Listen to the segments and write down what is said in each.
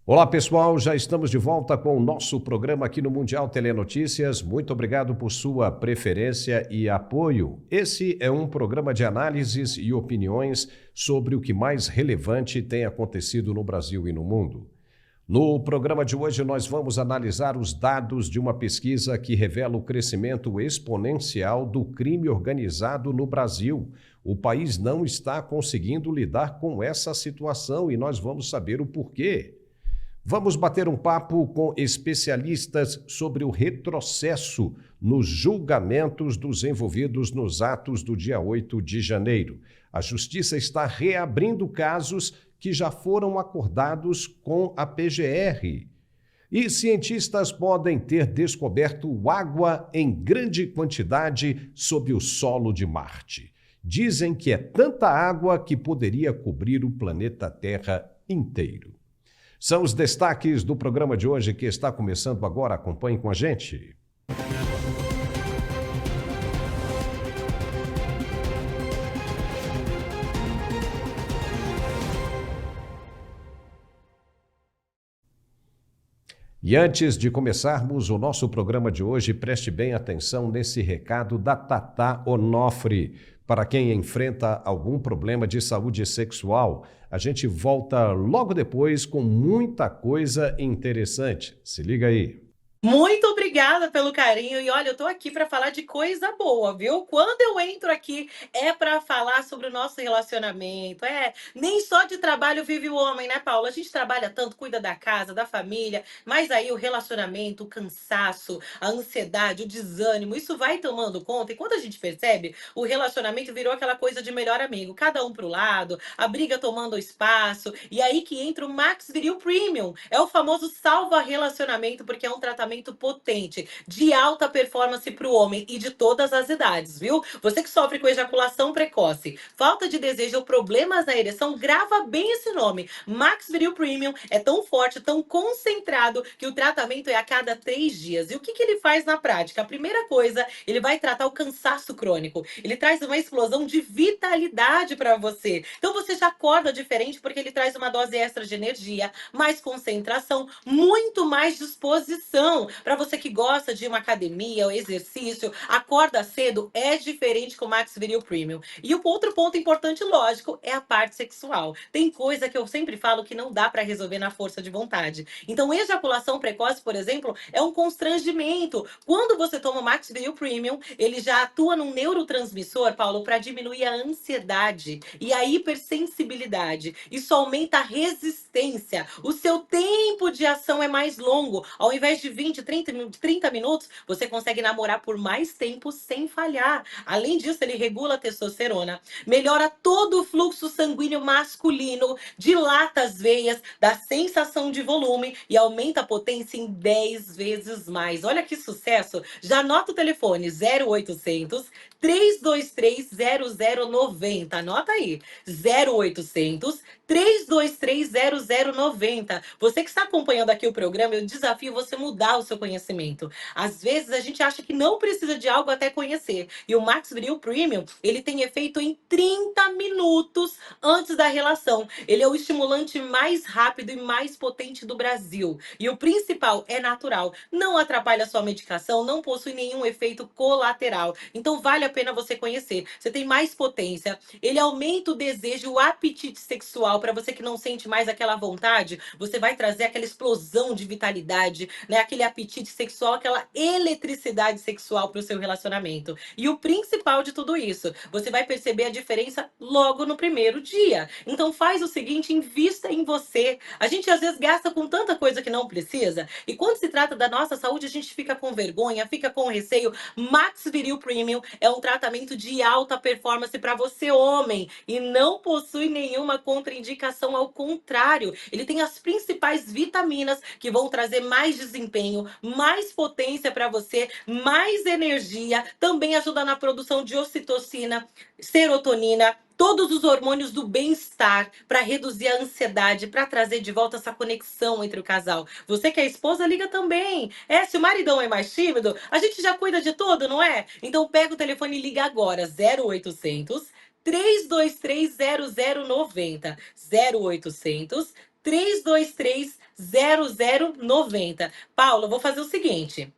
Olá pessoal, já estamos de volta com o nosso programa aqui no Mundial Telenotícias. Muito obrigado por sua preferência e apoio. Esse é um programa de análises e opiniões sobre o que mais relevante tem acontecido no Brasil e no mundo. No programa de hoje nós vamos analisar os dados de uma pesquisa que revela o crescimento exponencial do crime organizado no Brasil. O país não está conseguindo lidar com essa situação e nós vamos saber o porquê. Vamos bater um papo com especialistas sobre o retrocesso nos julgamentos dos envolvidos nos atos do dia 8 de janeiro. A Justiça está reabrindo casos que já foram acordados com a PGR. E cientistas podem ter descoberto água em grande quantidade sob o solo de Marte. Dizem que é tanta água que poderia cobrir o planeta Terra inteiro. São os destaques do programa de hoje que está começando agora. Acompanhe com a gente. E antes de começarmos o nosso programa de hoje, preste bem atenção nesse recado da Tatá Onofre. Para quem enfrenta algum problema de saúde sexual, a gente volta logo depois com muita coisa interessante. Se liga aí. Muito obrigada pelo carinho e olha, eu tô aqui para falar de coisa boa, viu? Quando eu entro aqui é para falar sobre o nosso relacionamento. Nem só de trabalho vive o homem, né, Paula? A gente trabalha tanto, cuida da casa, da família, mas aí o relacionamento, o cansaço, a ansiedade, o desânimo, isso vai tomando conta e quando a gente percebe, o relacionamento virou aquela coisa de melhor amigo, cada um pro lado, a briga tomando espaço, e aí que entra o Max Viril Premium. É o famoso salva relacionamento porque é um tratamento potente, de alta performance para o homem e de todas as idades, viu? Você que sofre com ejaculação precoce, falta de desejo ou problemas na ereção, grava bem esse nome. Max Viril Premium é tão forte, tão concentrado, que o tratamento é a cada 3 dias. E o que ele faz na prática? A primeira coisa, ele vai tratar o cansaço crônico. Ele traz uma explosão de vitalidade para você. Então você já acorda diferente porque ele traz uma dose extra de energia, mais concentração, muito mais disposição. Para você que gosta de uma academia ou exercício, acorda cedo, é diferente com o Max Viril Premium. E o outro ponto importante, lógico, é a parte sexual. Tem coisa que eu sempre falo que não dá para resolver na força de vontade. Então, ejaculação precoce, por exemplo, é um constrangimento. Quando você toma o Max Viril Premium, ele já atua num neurotransmissor, Paulo, para diminuir a ansiedade e a hipersensibilidade. Isso aumenta a resistência. O seu tempo de ação é mais longo. Ao invés de 20, 30 minutos, você consegue namorar por mais tempo sem falhar. Além disso, ele regula a testosterona, melhora todo o fluxo sanguíneo masculino, dilata as veias, dá sensação de volume e aumenta a potência em 10 vezes mais. Olha que sucesso! Já anota o telefone 0800 323 0090. Anota aí, 0800 323 0090. Você que está acompanhando aqui o programa, eu desafio você mudar o seu conhecimento. Às vezes a gente acha que não precisa de algo até conhecer. E o Max Viril Premium, ele tem efeito em 30 minutos antes da relação. Ele é o estimulante mais rápido e mais potente do Brasil. E o principal, é natural. Não atrapalha a sua medicação, não possui nenhum efeito colateral. Então vale a pena você conhecer. Você tem mais potência. Ele aumenta o desejo, o apetite sexual. Para você que não sente mais aquela vontade, você vai trazer aquela explosão de vitalidade, né? Aquele apetite sexual, aquela eletricidade sexual para o seu relacionamento. E o principal de tudo isso, você vai perceber a diferença logo no primeiro dia. Então faz o seguinte, invista em você. A gente às vezes gasta com tanta coisa que não precisa, e quando se trata da nossa saúde, a gente fica com vergonha, fica com receio. Max Viril Premium é um tratamento de alta performance para você, homem, e não possui nenhuma contraindicação, ao contrário, ele tem as principais vitaminas que vão trazer mais desempenho, mais potência para você, mais energia, também ajuda na produção de ocitocina, serotonina, todos os hormônios do bem-estar para reduzir a ansiedade, para trazer de volta essa conexão entre o casal. Você que é esposa, liga também. Se o maridão é mais tímido, a gente já cuida de tudo, não é? Então pega o telefone e liga agora, 0800 323 0090. 0800 0090. Paulo, eu vou fazer o seguinte.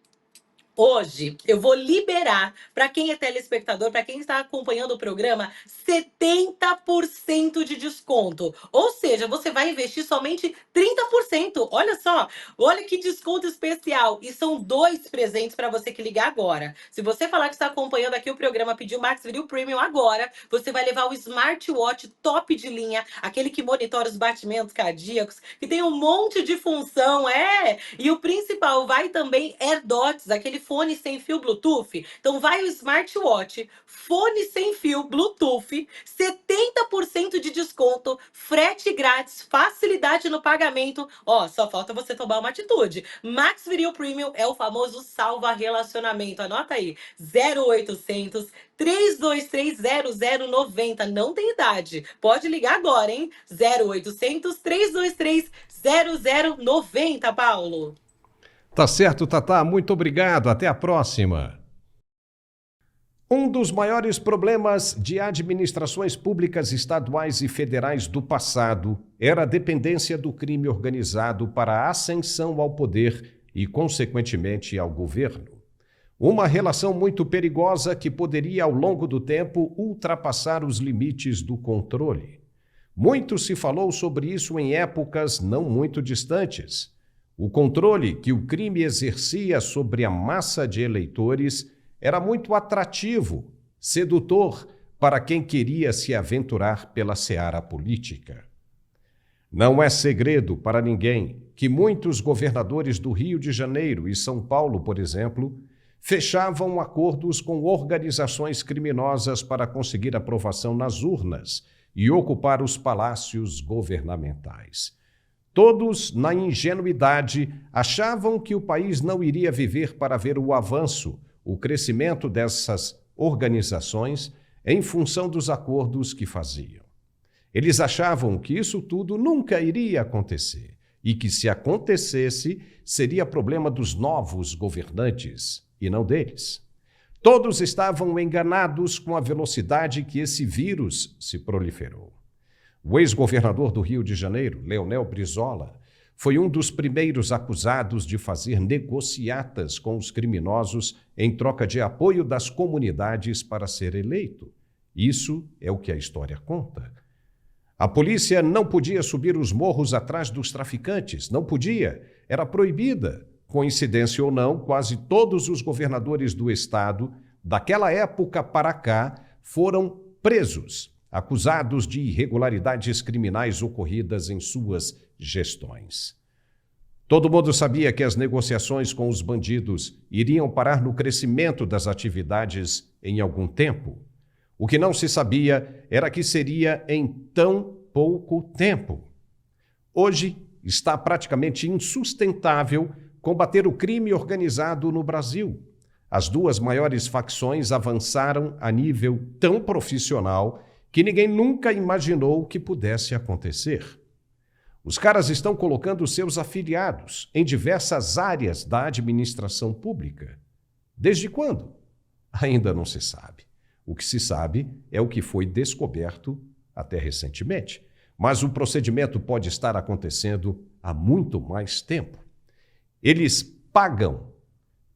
Hoje eu vou liberar para quem é telespectador, para quem está acompanhando o programa, 70% de desconto. Ou seja, você vai investir somente 30%. Olha só, olha que desconto especial. E são 2 presentes para você que ligar agora. Se você falar que está acompanhando aqui o programa, pedir o Max Viril Premium agora, você vai levar o smartwatch top de linha, aquele que monitora os batimentos cardíacos, que tem um monte de função, E o principal, vai também AirDots, aquele fone sem fio Bluetooth. Então vai o smartwatch, fone sem fio Bluetooth, 70% de desconto, frete grátis, facilidade no pagamento. Só falta você tomar uma atitude. Max Viril Premium é o famoso salva relacionamento. Anota aí, 0800 323 0090. Não tem idade. Pode ligar agora, hein? 0800 323 0090, Paulo. Tá certo, Tatá. Muito obrigado. Até a próxima. Um dos maiores problemas de administrações públicas estaduais e federais do passado era a dependência do crime organizado para a ascensão ao poder e, consequentemente, ao governo. Uma relação muito perigosa que poderia, ao longo do tempo, ultrapassar os limites do controle. Muito se falou sobre isso em épocas não muito distantes. O controle que o crime exercia sobre a massa de eleitores era muito atrativo, sedutor para quem queria se aventurar pela seara política. Não é segredo para ninguém que muitos governadores do Rio de Janeiro e São Paulo, por exemplo, fechavam acordos com organizações criminosas para conseguir aprovação nas urnas e ocupar os palácios governamentais. Todos, na ingenuidade, achavam que o país não iria viver para ver o avanço, o crescimento dessas organizações em função dos acordos que faziam. Eles achavam que isso tudo nunca iria acontecer e que, se acontecesse, seria problema dos novos governantes e não deles. Todos estavam enganados com a velocidade que esse vírus se proliferou. O ex-governador do Rio de Janeiro, Leonel Brizola, foi um dos primeiros acusados de fazer negociatas com os criminosos em troca de apoio das comunidades para ser eleito. Isso é o que a história conta. A polícia não podia subir os morros atrás dos traficantes, não podia, era proibida. Coincidência ou não, quase todos os governadores do estado, daquela época para cá, foram presos, acusados de irregularidades criminais ocorridas em suas gestões. Todo mundo sabia que as negociações com os bandidos iriam parar no crescimento das atividades em algum tempo. O que não se sabia era que seria em tão pouco tempo. Hoje está praticamente insustentável combater o crime organizado no Brasil. As 2 maiores facções avançaram a nível tão profissional que ninguém nunca imaginou que pudesse acontecer. Os caras estão colocando seus afiliados em diversas áreas da administração pública. Desde quando? Ainda não se sabe. O que se sabe é o que foi descoberto até recentemente. Mas o procedimento pode estar acontecendo há muito mais tempo. Eles pagam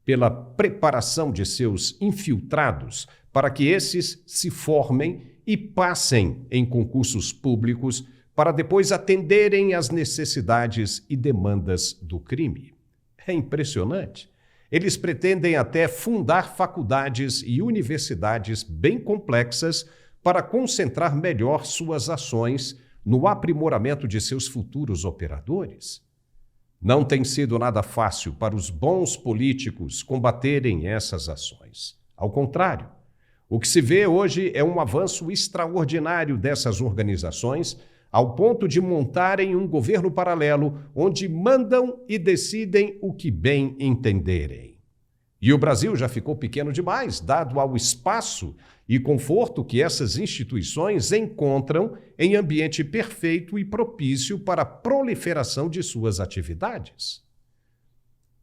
pela preparação de seus infiltrados para que esses se formem e passem em concursos públicos para depois atenderem às necessidades e demandas do crime. É impressionante. Eles pretendem até fundar faculdades e universidades bem complexas para concentrar melhor suas ações no aprimoramento de seus futuros operadores. Não tem sido nada fácil para os bons políticos combaterem essas ações. Ao contrário, o que se vê hoje é um avanço extraordinário dessas organizações, ao ponto de montarem um governo paralelo onde mandam e decidem o que bem entenderem. E o Brasil já ficou pequeno demais, dado ao espaço e conforto que essas instituições encontram em ambiente perfeito e propício para a proliferação de suas atividades.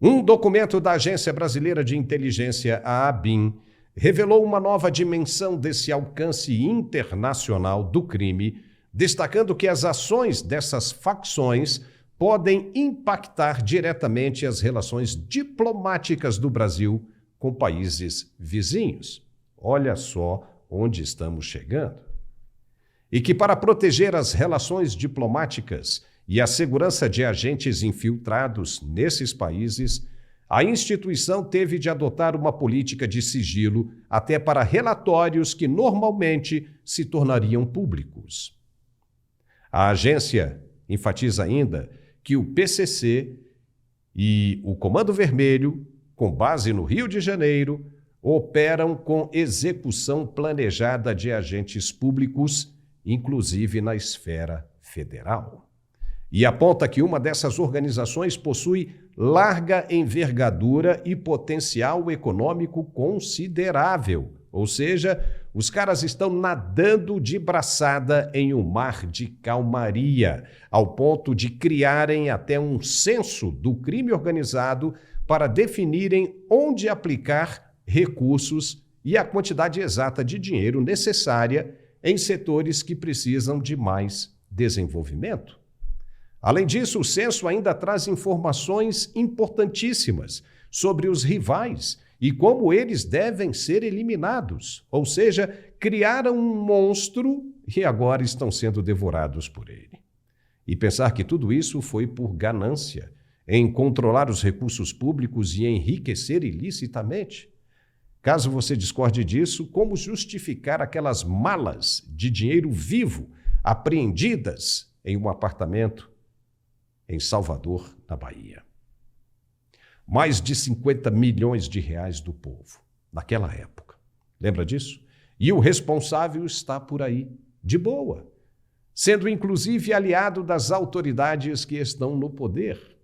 Um documento da Agência Brasileira de Inteligência, a ABIN, revelou uma nova dimensão desse alcance internacional do crime destacando que as ações dessas facções podem impactar diretamente as relações diplomáticas do Brasil com países vizinhos. Olha só onde estamos chegando. E que para proteger as relações diplomáticas e a segurança de agentes infiltrados nesses países, a instituição teve de adotar uma política de sigilo até para relatórios que normalmente se tornariam públicos. A agência enfatiza ainda que o PCC e o Comando Vermelho, com base no Rio de Janeiro, operam com execução planejada de agentes públicos, inclusive na esfera federal. E aponta que uma dessas organizações possui larga envergadura e potencial econômico considerável. Ou seja, os caras estão nadando de braçada em um mar de calmaria, ao ponto de criarem até um censo do crime organizado para definirem onde aplicar recursos e a quantidade exata de dinheiro necessária em setores que precisam de mais desenvolvimento. Além disso, o censo ainda traz informações importantíssimas sobre os rivais e como eles devem ser eliminados, ou seja, criaram um monstro e agora estão sendo devorados por ele. E pensar que tudo isso foi por ganância, em controlar os recursos públicos e enriquecer ilicitamente. Caso você discorde disso, como justificar aquelas malas de dinheiro vivo apreendidas em um apartamento em Salvador, na Bahia? Mais de 50 milhões de reais do povo, naquela época. Lembra disso? E o responsável está por aí, de boa, sendo inclusive aliado das autoridades que estão no poder.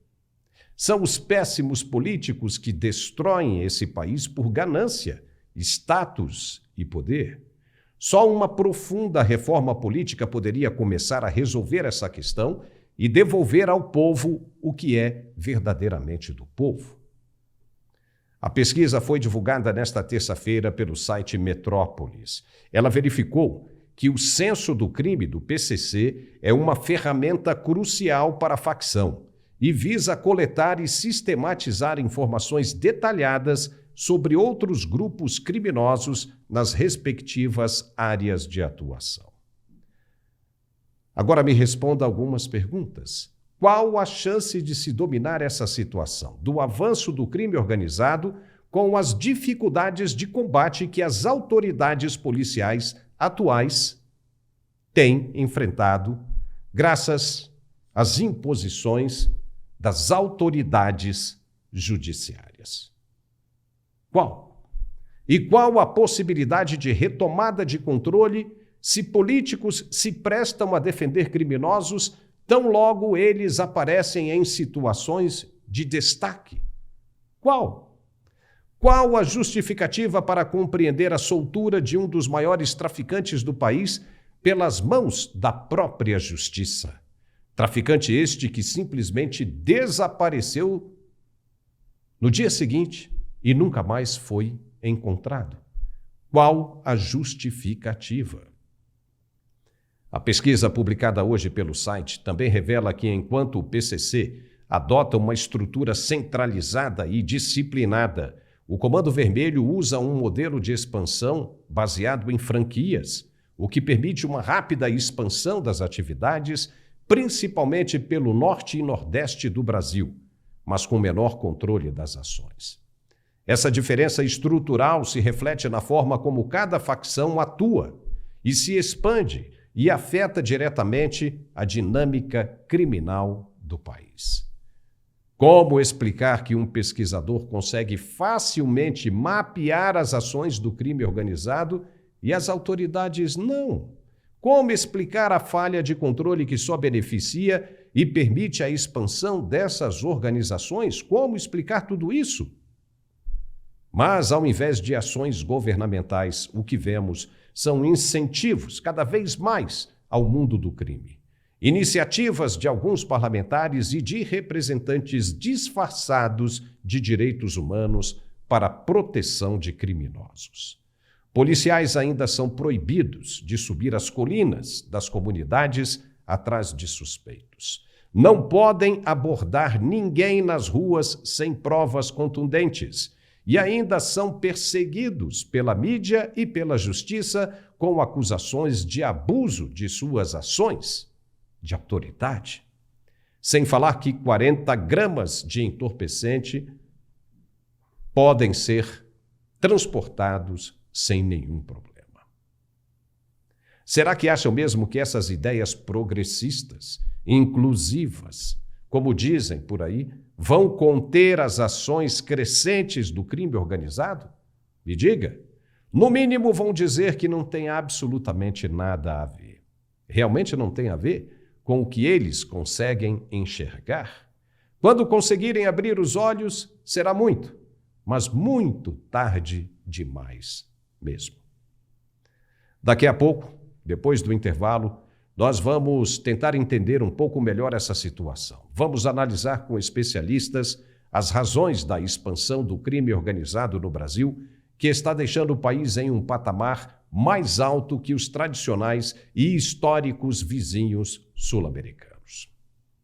São os péssimos políticos que destroem esse país por ganância, status e poder. Só uma profunda reforma política poderia começar a resolver essa questão e devolver ao povo o que é verdadeiramente do povo. A pesquisa foi divulgada nesta terça-feira pelo site Metrópolis. Ela verificou que o censo do crime do PCC é uma ferramenta crucial para a facção e visa coletar e sistematizar informações detalhadas sobre outros grupos criminosos nas respectivas áreas de atuação. Agora me responda algumas perguntas. Qual a chance de se dominar essa situação, do avanço do crime organizado com as dificuldades de combate que as autoridades policiais atuais têm enfrentado graças às imposições das autoridades judiciárias? Qual? E qual a possibilidade de retomada de controle se políticos se prestam a defender criminosos tão logo eles aparecem em situações de destaque? Qual? Qual a justificativa para compreender a soltura de um dos maiores traficantes do país pelas mãos da própria justiça? Traficante este que simplesmente desapareceu no dia seguinte e nunca mais foi encontrado. Qual a justificativa? A pesquisa publicada hoje pelo site também revela que, enquanto o PCC adota uma estrutura centralizada e disciplinada, o Comando Vermelho usa um modelo de expansão baseado em franquias, o que permite uma rápida expansão das atividades, principalmente pelo norte e nordeste do Brasil, mas com menor controle das ações. Essa diferença estrutural se reflete na forma como cada facção atua e se expande e afeta diretamente a dinâmica criminal do país. Como explicar que um pesquisador consegue facilmente mapear as ações do crime organizado e as autoridades não? Como explicar a falha de controle que só beneficia e permite a expansão dessas organizações? Como explicar tudo isso? Mas, ao invés de ações governamentais, o que vemos são incentivos cada vez mais ao mundo do crime. Iniciativas de alguns parlamentares e de representantes disfarçados de direitos humanos para a proteção de criminosos. Policiais ainda são proibidos de subir as colinas das comunidades atrás de suspeitos. Não podem abordar ninguém nas ruas sem provas contundentes e ainda são perseguidos pela mídia e pela justiça com acusações de abuso de suas ações de autoridade. Sem falar que 40 gramas de entorpecente podem ser transportados sem nenhum problema. Será que acham mesmo que essas ideias progressistas, inclusivas, como dizem por aí, vão conter as ações crescentes do crime organizado? Me diga. No mínimo vão dizer que não tem absolutamente nada a ver. Realmente não tem a ver com o que eles conseguem enxergar? Quando conseguirem abrir os olhos, será muito, mas muito tarde demais mesmo. Daqui a pouco, depois do intervalo, nós vamos tentar entender um pouco melhor essa situação. Vamos analisar com especialistas as razões da expansão do crime organizado no Brasil, que está deixando o país em um patamar mais alto que os tradicionais e históricos vizinhos sul-americanos.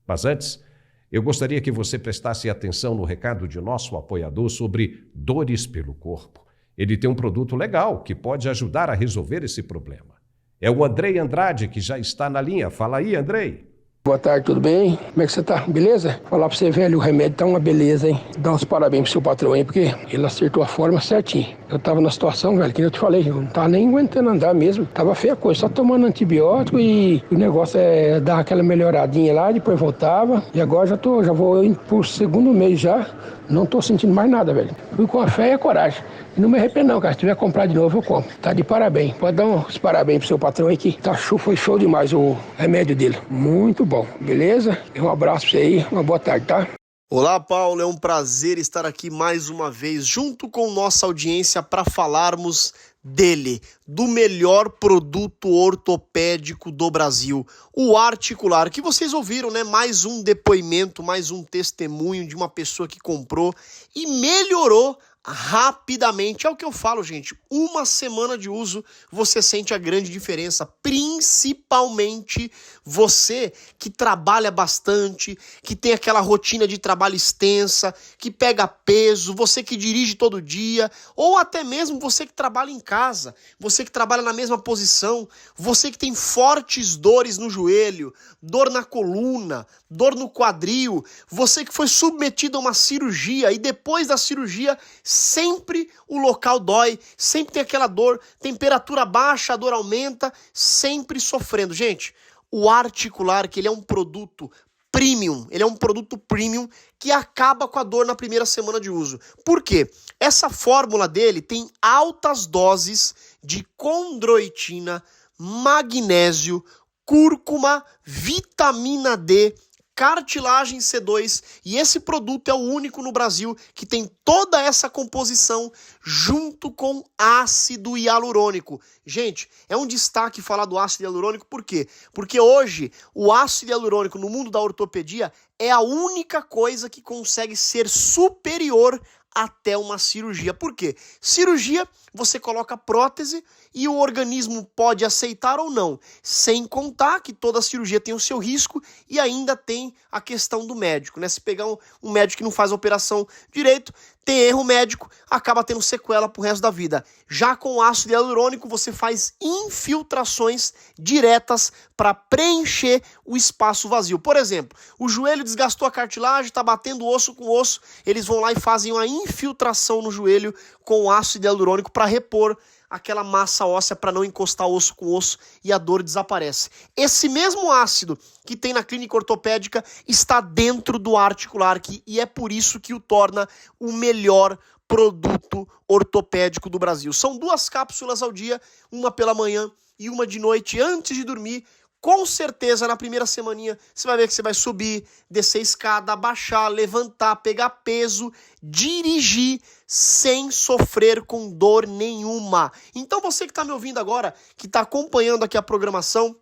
Mas antes, eu gostaria que você prestasse atenção no recado de nosso apoiador sobre dores pelo corpo. Ele tem um produto legal que pode ajudar a resolver esse problema. É o Andrei Andrade que já está na linha. Fala aí, Andrei. Boa tarde, tudo bem? Como é que você tá? Beleza? Falar pra você, velho, o remédio tá uma beleza, hein? Dá uns parabéns pro seu patrão aí, porque ele acertou a forma certinho. Eu tava na situação, velho, que eu te falei, eu não tava nem aguentando andar mesmo. Tava feia a coisa, só tomando antibiótico e o negócio é dar aquela melhoradinha lá, depois voltava. E agora já vou indo pro segundo mês já. Não tô sentindo mais nada, velho. Fui com a fé e a coragem. E não me arrependo não, cara. Se tiver que comprar de novo, eu compro. Tá de parabéns. Pode dar uns parabéns pro seu patrão aí que foi show demais o remédio dele. Muito bom, beleza? Um abraço pra você aí, uma boa tarde, tá? Olá, Paulo. É um prazer estar aqui mais uma vez junto com nossa audiência para falarmos dele, do melhor produto ortopédico do Brasil, o Articular, que vocês ouviram, né? Mais um depoimento, mais um testemunho de uma pessoa que comprou e melhorou rapidamente. É o que eu falo, gente. Uma semana de uso, você sente a grande diferença, principalmente você que trabalha bastante, que tem aquela rotina de trabalho extensa, que pega peso, você que dirige todo dia, ou até mesmo você que trabalha em casa, você que trabalha na mesma posição, você que tem fortes dores no joelho, dor na coluna, dor no quadril, você que foi submetido a uma cirurgia e depois da cirurgia sempre o local dói, sempre tem aquela dor, temperatura baixa, a dor aumenta, sempre sofrendo. Gente, o Articular, que ele é um produto premium, ele é um produto premium que acaba com a dor na primeira semana de uso. Por quê? Essa fórmula dele tem altas doses de condroitina, magnésio, cúrcuma, vitamina D, cartilagem C2, e esse produto é o único no Brasil que tem toda essa composição junto com ácido hialurônico. Gente, é um destaque falar do ácido hialurônico, por quê? Porque hoje o ácido hialurônico no mundo da ortopedia é a única coisa que consegue ser superior até uma cirurgia. Por quê? Cirurgia, você coloca prótese e o organismo pode aceitar ou não, sem contar que toda cirurgia tem o seu risco e ainda tem a questão do médico, né? Se pegar um médico que não faz a operação direito, tem erro médico, acaba tendo sequela pro resto da vida. Já com o ácido hialurônico, você faz infiltrações diretas para preencher o espaço vazio. Por exemplo, o joelho desgastou a cartilagem, está batendo osso com osso, eles vão lá e fazem uma infiltração no joelho com ácido hialurônico para repor aquela massa óssea, para não encostar osso com osso e a dor desaparece. Esse mesmo ácido que tem na clínica ortopédica está dentro do Articular, e é por isso que o torna o melhor produto ortopédico do Brasil. São 2 cápsulas ao dia, uma pela manhã e uma de noite antes de dormir. Com certeza, na primeira semaninha, você vai ver que você vai subir, descer escada, abaixar, levantar, pegar peso, dirigir sem sofrer com dor nenhuma. Então você que está me ouvindo agora, que está acompanhando aqui a programação,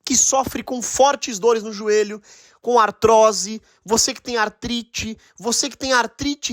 que sofre com fortes dores no joelho, com artrose, você que tem artrite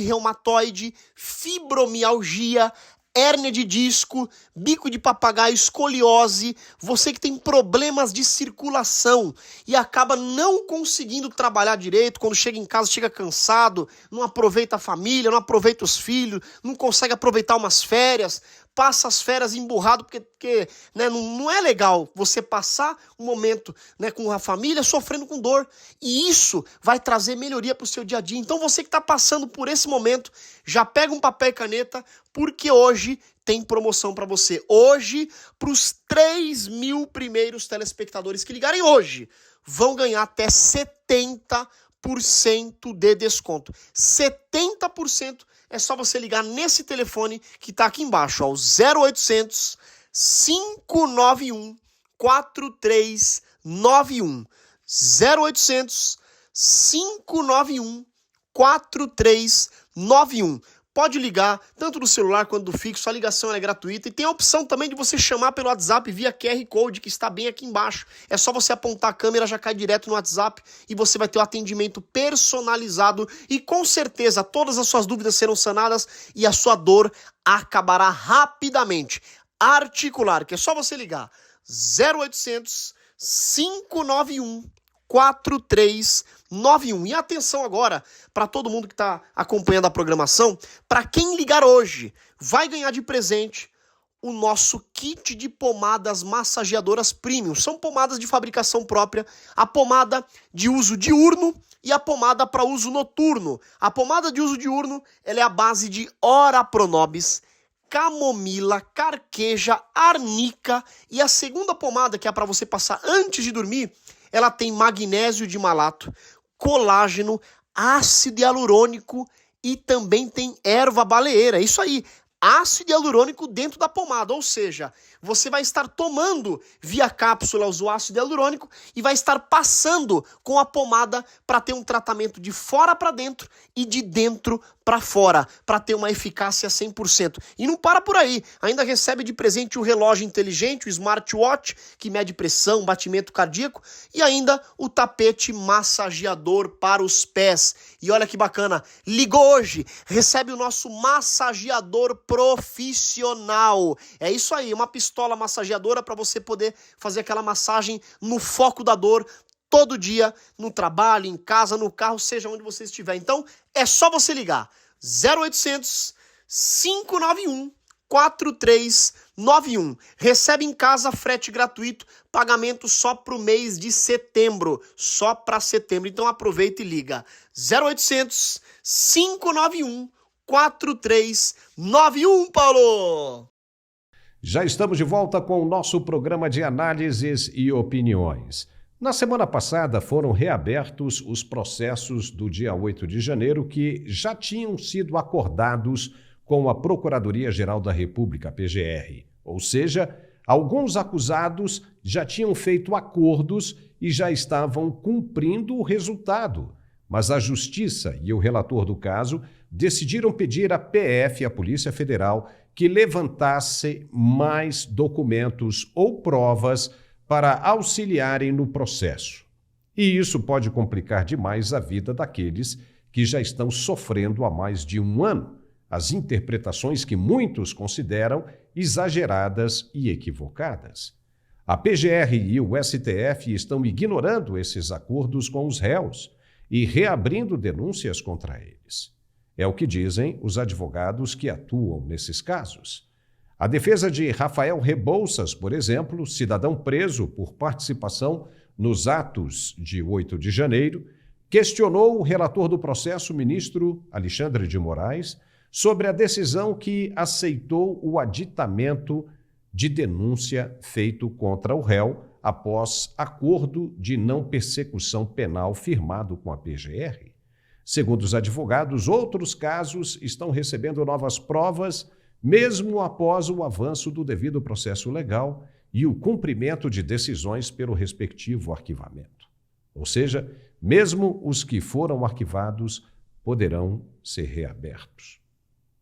reumatoide, fibromialgia, hérnia de disco, bico de papagaio, escoliose, você que tem problemas de circulação e acaba não conseguindo trabalhar direito, quando chega em casa chega cansado, não aproveita a família, não aproveita os filhos, não consegue aproveitar umas férias, passa as férias emburrado, porque né, não é legal você passar um momento, né, com a família sofrendo com dor, e isso vai trazer melhoria para o seu dia a dia. Então você que está passando por esse momento, já pega um papel e caneta, porque hoje tem promoção para você. Hoje, para os 3.000 primeiros telespectadores que ligarem hoje, vão ganhar até 70% de desconto. 70% é só você ligar nesse telefone que está aqui embaixo, ó, o 0800 591 4391. 0800 591 4391. Pode ligar, tanto do celular quanto do fixo, a ligação é gratuita e tem a opção também de você chamar pelo WhatsApp via QR Code, que está bem aqui embaixo. É só você apontar a câmera, já cai direto no WhatsApp e você vai ter o atendimento personalizado e com certeza todas as suas dúvidas serão sanadas e a sua dor acabará rapidamente. Articular, que é só você ligar 0800 591 4391. E atenção agora para todo mundo que está acompanhando a programação, para quem ligar hoje, vai ganhar de presente o nosso kit de pomadas massageadoras premium. São pomadas de fabricação própria, a pomada de uso diurno e a pomada para uso noturno. A pomada de uso diurno, ela é a base de Ora Pronobis, camomila, carqueja, arnica, e a segunda pomada, que é para você passar antes de dormir, ela tem magnésio de malato, colágeno, ácido hialurônico e também tem erva baleeira. Isso aí, ácido hialurônico dentro da pomada, ou seja, você vai estar tomando via cápsulas o ácido hialurônico e vai estar passando com a pomada para ter um tratamento de fora para dentro e de dentro para fora, para ter uma eficácia 100%. E não para por aí, ainda recebe de presente o relógio inteligente, o smartwatch, que mede pressão, batimento cardíaco, e ainda o tapete massageador para os pés. E olha que bacana, ligou hoje, recebe o nosso massageador profissional. É isso aí, uma pistola massageadora para você poder fazer aquela massagem no foco da dor, todo dia, no trabalho, em casa, no carro, seja onde você estiver. Então, é só você ligar. 0800 591 4391. Recebe em casa frete gratuito, pagamento só para o mês de setembro. Só para setembro. Então, aproveita e liga. 0800 591 4391, Paulo! Já estamos de volta com o nosso programa de análises e opiniões. Na semana passada foram reabertos os processos do dia 8 de janeiro que já tinham sido acordados com a Procuradoria-Geral da República, a PGR. Ou seja, alguns acusados já tinham feito acordos e já estavam cumprindo o resultado. Mas a Justiça e o relator do caso decidiram pedir à PF, a Polícia Federal, que levantasse mais documentos ou provas para auxiliarem no processo. E isso pode complicar demais a vida daqueles que já estão sofrendo há mais de um ano as interpretações que muitos consideram exageradas e equivocadas. A PGR e o STF estão ignorando esses acordos com os réus e reabrindo denúncias contra eles. É o que dizem os advogados que atuam nesses casos. A defesa de Rafael Rebouças, por exemplo, cidadão preso por participação nos atos de 8 de janeiro, questionou o relator do processo, ministro Alexandre de Moraes, sobre a decisão que aceitou o aditamento de denúncia feito contra o réu após acordo de não persecução penal firmado com a PGR. Segundo os advogados, outros casos estão recebendo novas provas, mesmo após o avanço do devido processo legal e o cumprimento de decisões pelo respectivo arquivamento. Ou seja, mesmo os que foram arquivados poderão ser reabertos.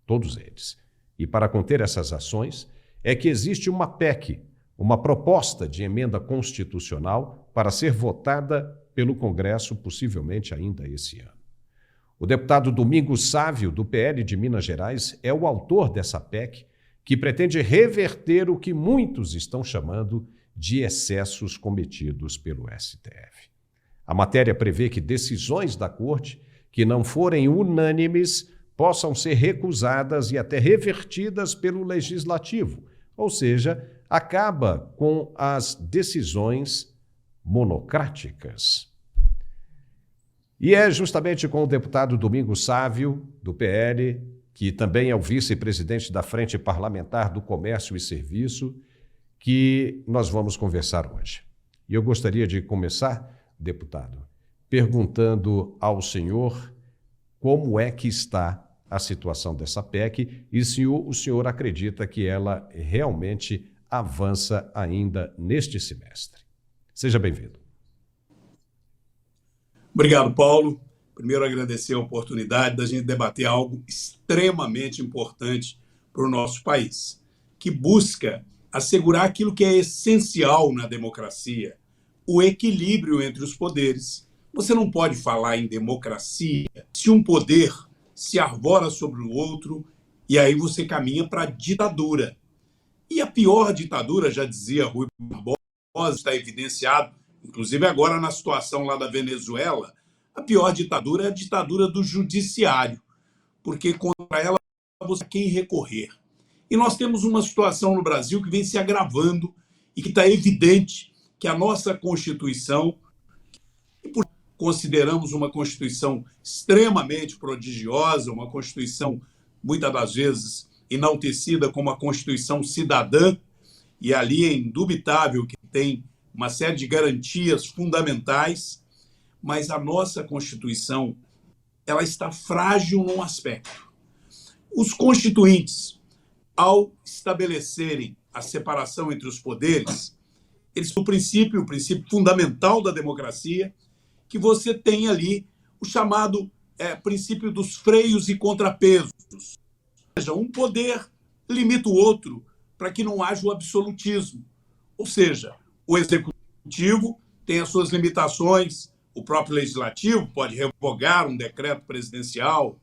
Todos eles. E para conter essas ações, é que existe uma PEC, uma proposta de emenda constitucional para ser votada pelo Congresso, possivelmente ainda esse ano. O deputado Domingos Sávio, do PL de Minas Gerais, é o autor dessa PEC, que pretende reverter o que muitos estão chamando de excessos cometidos pelo STF. A matéria prevê que decisões da Corte que não forem unânimes possam ser recusadas e até revertidas pelo Legislativo, ou seja, acaba com as decisões monocráticas. E é justamente com o deputado Domingos Sávio, do PL, que também é o vice-presidente da Frente Parlamentar do Comércio e Serviço, que nós vamos conversar hoje. E eu gostaria de começar, deputado, perguntando ao senhor como é que está a situação dessa PEC e se o senhor acredita que ela realmente avança ainda neste semestre. Seja bem-vindo. Obrigado, Paulo. Primeiro, agradecer a oportunidade da gente debater algo extremamente importante para o nosso país, que busca assegurar aquilo que é essencial na democracia, o equilíbrio entre os poderes. Você não pode falar em democracia se um poder se arvora sobre o outro e aí você caminha para a ditadura. E a pior ditadura, já dizia Rui Barbosa, está evidenciado, inclusive agora na situação lá da Venezuela, a pior ditadura é a ditadura do judiciário, porque contra ela você tem quem recorrer. E nós temos uma situação no Brasil que vem se agravando e que está evidente que a nossa Constituição, que consideramos uma Constituição extremamente prodigiosa, uma Constituição muitas das vezes enaltecida como a Constituição cidadã, e ali é indubitável que tem uma série de garantias fundamentais, mas a nossa Constituição ela está frágil num aspecto. Os constituintes, ao estabelecerem a separação entre os poderes, eles o princípio fundamental da democracia, que você tem ali o chamado princípio dos freios e contrapesos. Ou seja, um poder limita o outro para que não haja o absolutismo. Ou seja, o executivo tem as suas limitações, o próprio legislativo pode revogar um decreto presidencial.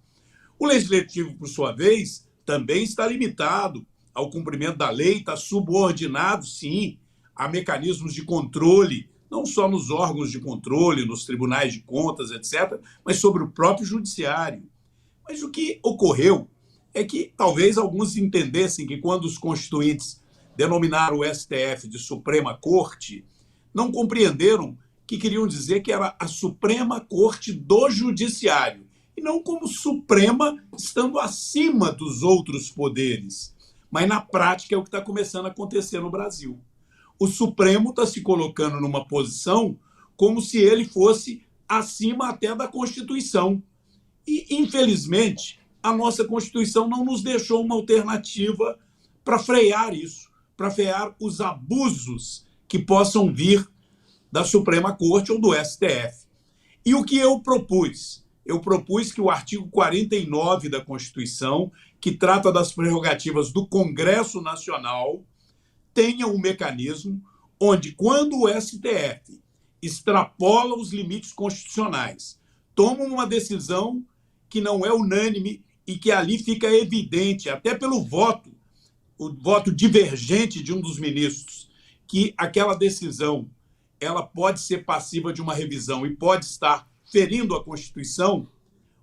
O legislativo, por sua vez, também está limitado ao cumprimento da lei, está subordinado, sim, a mecanismos de controle, não só nos órgãos de controle, nos tribunais de contas, etc., mas sobre o próprio judiciário. Mas o que ocorreu é que talvez alguns entendessem que quando os constituintes denominaram o STF de Suprema Corte, não compreenderam que queriam dizer que era a Suprema Corte do Judiciário, e não como Suprema estando acima dos outros poderes. Mas, na prática, é o que está começando a acontecer no Brasil. O Supremo está se colocando numa posição como se ele fosse acima até da Constituição. E, infelizmente, a nossa Constituição não nos deixou uma alternativa para frear isso, para frear os abusos que possam vir da Suprema Corte ou do STF. E o que eu propus? Eu propus que o artigo 49 da Constituição, que trata das prerrogativas do Congresso Nacional, tenha um mecanismo onde, quando o STF extrapola os limites constitucionais, toma uma decisão que não é unânime e que ali fica evidente, até pelo voto, o voto divergente de um dos ministros, que aquela decisão ela pode ser passiva de uma revisão e pode estar ferindo a Constituição,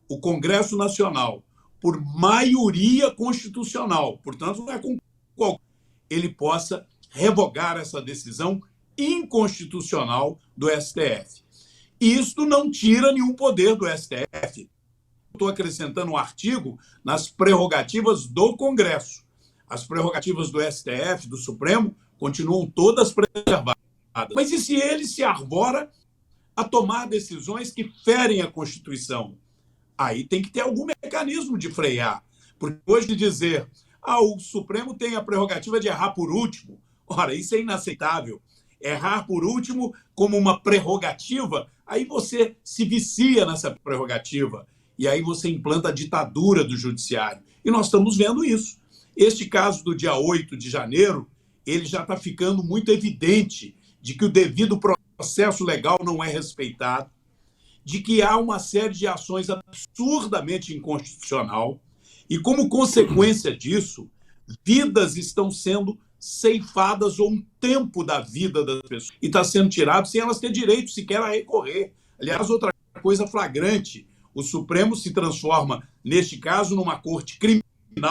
o Congresso Nacional, por maioria constitucional, portanto, não é com qualquer, ele possa revogar essa decisão inconstitucional do STF. E isto não tira nenhum poder do STF. Estou acrescentando um artigo nas prerrogativas do Congresso. As prerrogativas do STF, do Supremo, continuam todas preservadas. Mas e se ele se arvora a tomar decisões que ferem a Constituição? Aí tem que ter algum mecanismo de frear. Porque hoje dizer, o Supremo tem a prerrogativa de errar por último, ora, isso é inaceitável. Errar por último como uma prerrogativa, aí você se vicia nessa prerrogativa. E aí você implanta a ditadura do judiciário. E nós estamos vendo isso. Este caso do dia 8 de janeiro, ele já está ficando muito evidente de que o devido processo legal não é respeitado, de que há uma série de ações absurdamente inconstitucional, e como consequência disso, vidas estão sendo ceifadas, ou um tempo da vida das pessoas, e está sendo tirado sem elas terem direito sequer a recorrer. Aliás, outra coisa flagrante, o Supremo se transforma, neste caso, numa corte criminal,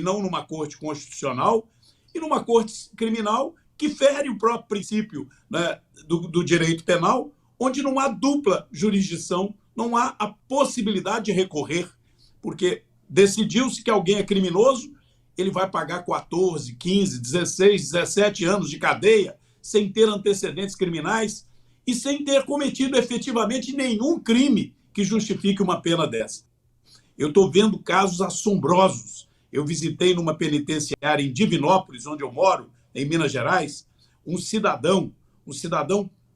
não numa corte constitucional, e numa corte criminal que fere o próprio princípio, né, do direito penal, onde não há dupla jurisdição, não há a possibilidade de recorrer, porque decidiu-se que alguém é criminoso, ele vai pagar 14, 15, 16, 17 anos de cadeia, sem ter antecedentes criminais e sem ter cometido efetivamente nenhum crime que justifique uma pena dessa. Eu estou vendo casos assombrosos. Eu visitei numa penitenciária em Divinópolis, onde eu moro, em Minas Gerais, um cidadão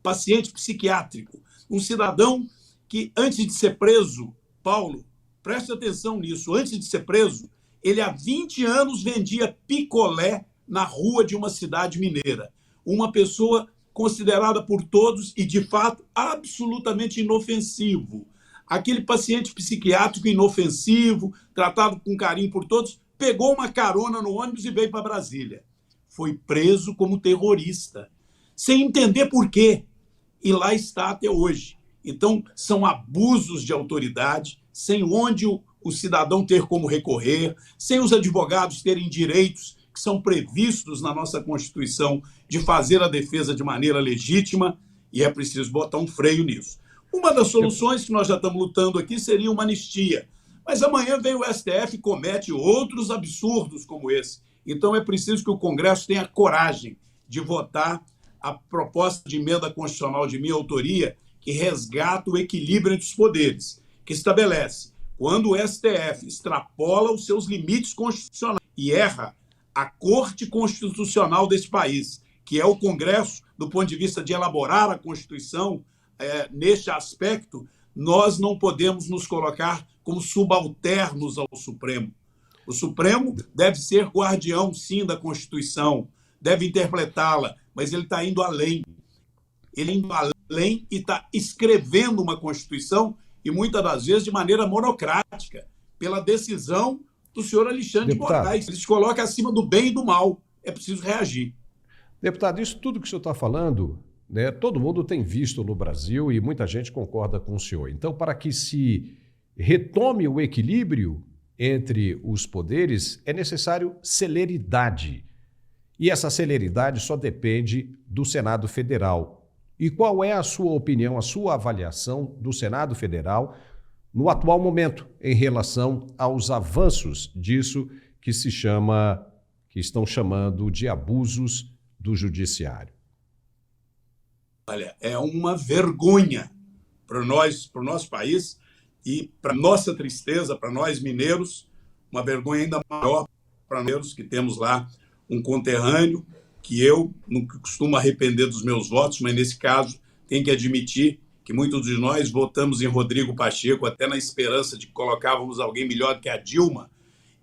paciente psiquiátrico, um cidadão que, antes de ser preso, Paulo, preste atenção nisso, antes de ser preso, ele há 20 anos vendia picolé na rua de uma cidade mineira. Uma pessoa considerada por todos e, de fato, absolutamente inofensivo. Aquele paciente psiquiátrico inofensivo, tratado com carinho por todos, pegou uma carona no ônibus e veio para Brasília. Foi preso como terrorista, sem entender por quê. E lá está até hoje. Então, são abusos de autoridade, sem onde o cidadão ter como recorrer, sem os advogados terem direitos que são previstos na nossa Constituição de fazer a defesa de maneira legítima, e é preciso botar um freio nisso. Uma das soluções que nós já estamos lutando aqui seria uma anistia, mas amanhã vem o STF e comete outros absurdos como esse. Então é preciso que o Congresso tenha coragem de votar a proposta de emenda constitucional de minha autoria, que resgata o equilíbrio entre os poderes, que estabelece, quando o STF extrapola os seus limites constitucionais e erra, a Corte Constitucional desse país, que é o Congresso, do ponto de vista de elaborar a Constituição, neste aspecto, nós não podemos nos colocar como subalternos ao Supremo. O Supremo deve ser guardião, sim, da Constituição, deve interpretá-la, mas ele está indo além. Ele indo além e está escrevendo uma Constituição, e muitas das vezes de maneira monocrática, pela decisão do senhor Alexandre de Moraes. Ele se coloca acima do bem e do mal. É preciso reagir. Deputado, isso tudo que o senhor está falando, né, todo mundo tem visto no Brasil e muita gente concorda com o senhor. Então, para que se retome o equilíbrio entre os poderes, é necessário celeridade. E essa celeridade só depende do Senado Federal. E qual é a sua opinião, a sua avaliação do Senado Federal no atual momento em relação aos avanços disso que estão chamando de abusos do judiciário? Olha, é uma vergonha para o nosso país e para nossa tristeza, para nós mineiros, uma vergonha ainda maior para mineiros, que temos lá um conterrâneo que eu não costumo arrepender dos meus votos, mas nesse caso tem que admitir que muitos de nós votamos em Rodrigo Pacheco, até na esperança de que colocávamos alguém melhor que a Dilma,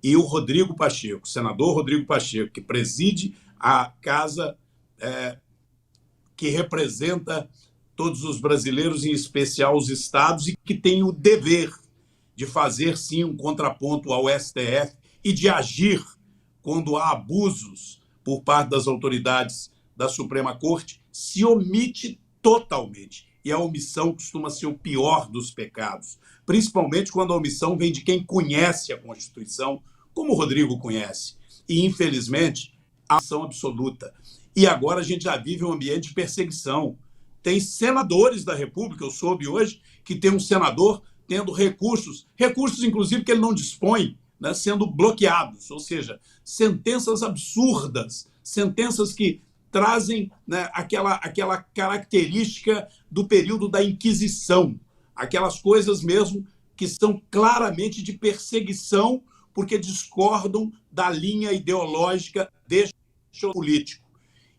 e o Rodrigo Pacheco, o senador Rodrigo Pacheco, que preside a casa que representa todos os brasileiros, em especial os estados, e que tem o dever de fazer, sim, um contraponto ao STF e de agir quando há abusos por parte das autoridades da Suprema Corte, se omite totalmente. E a omissão costuma ser o pior dos pecados, principalmente quando a omissão vem de quem conhece a Constituição, como o Rodrigo conhece. E, infelizmente, a omissão absoluta. E agora a gente já vive um ambiente de perseguição. Tem senadores da República, eu soube hoje, que tem um senador tendo recursos inclusive que ele não dispõe, né, sendo bloqueados, ou seja, sentenças absurdas, sentenças que trazem, né, aquela característica do período da Inquisição, aquelas coisas mesmo que são claramente de perseguição porque discordam da linha ideológica deste político.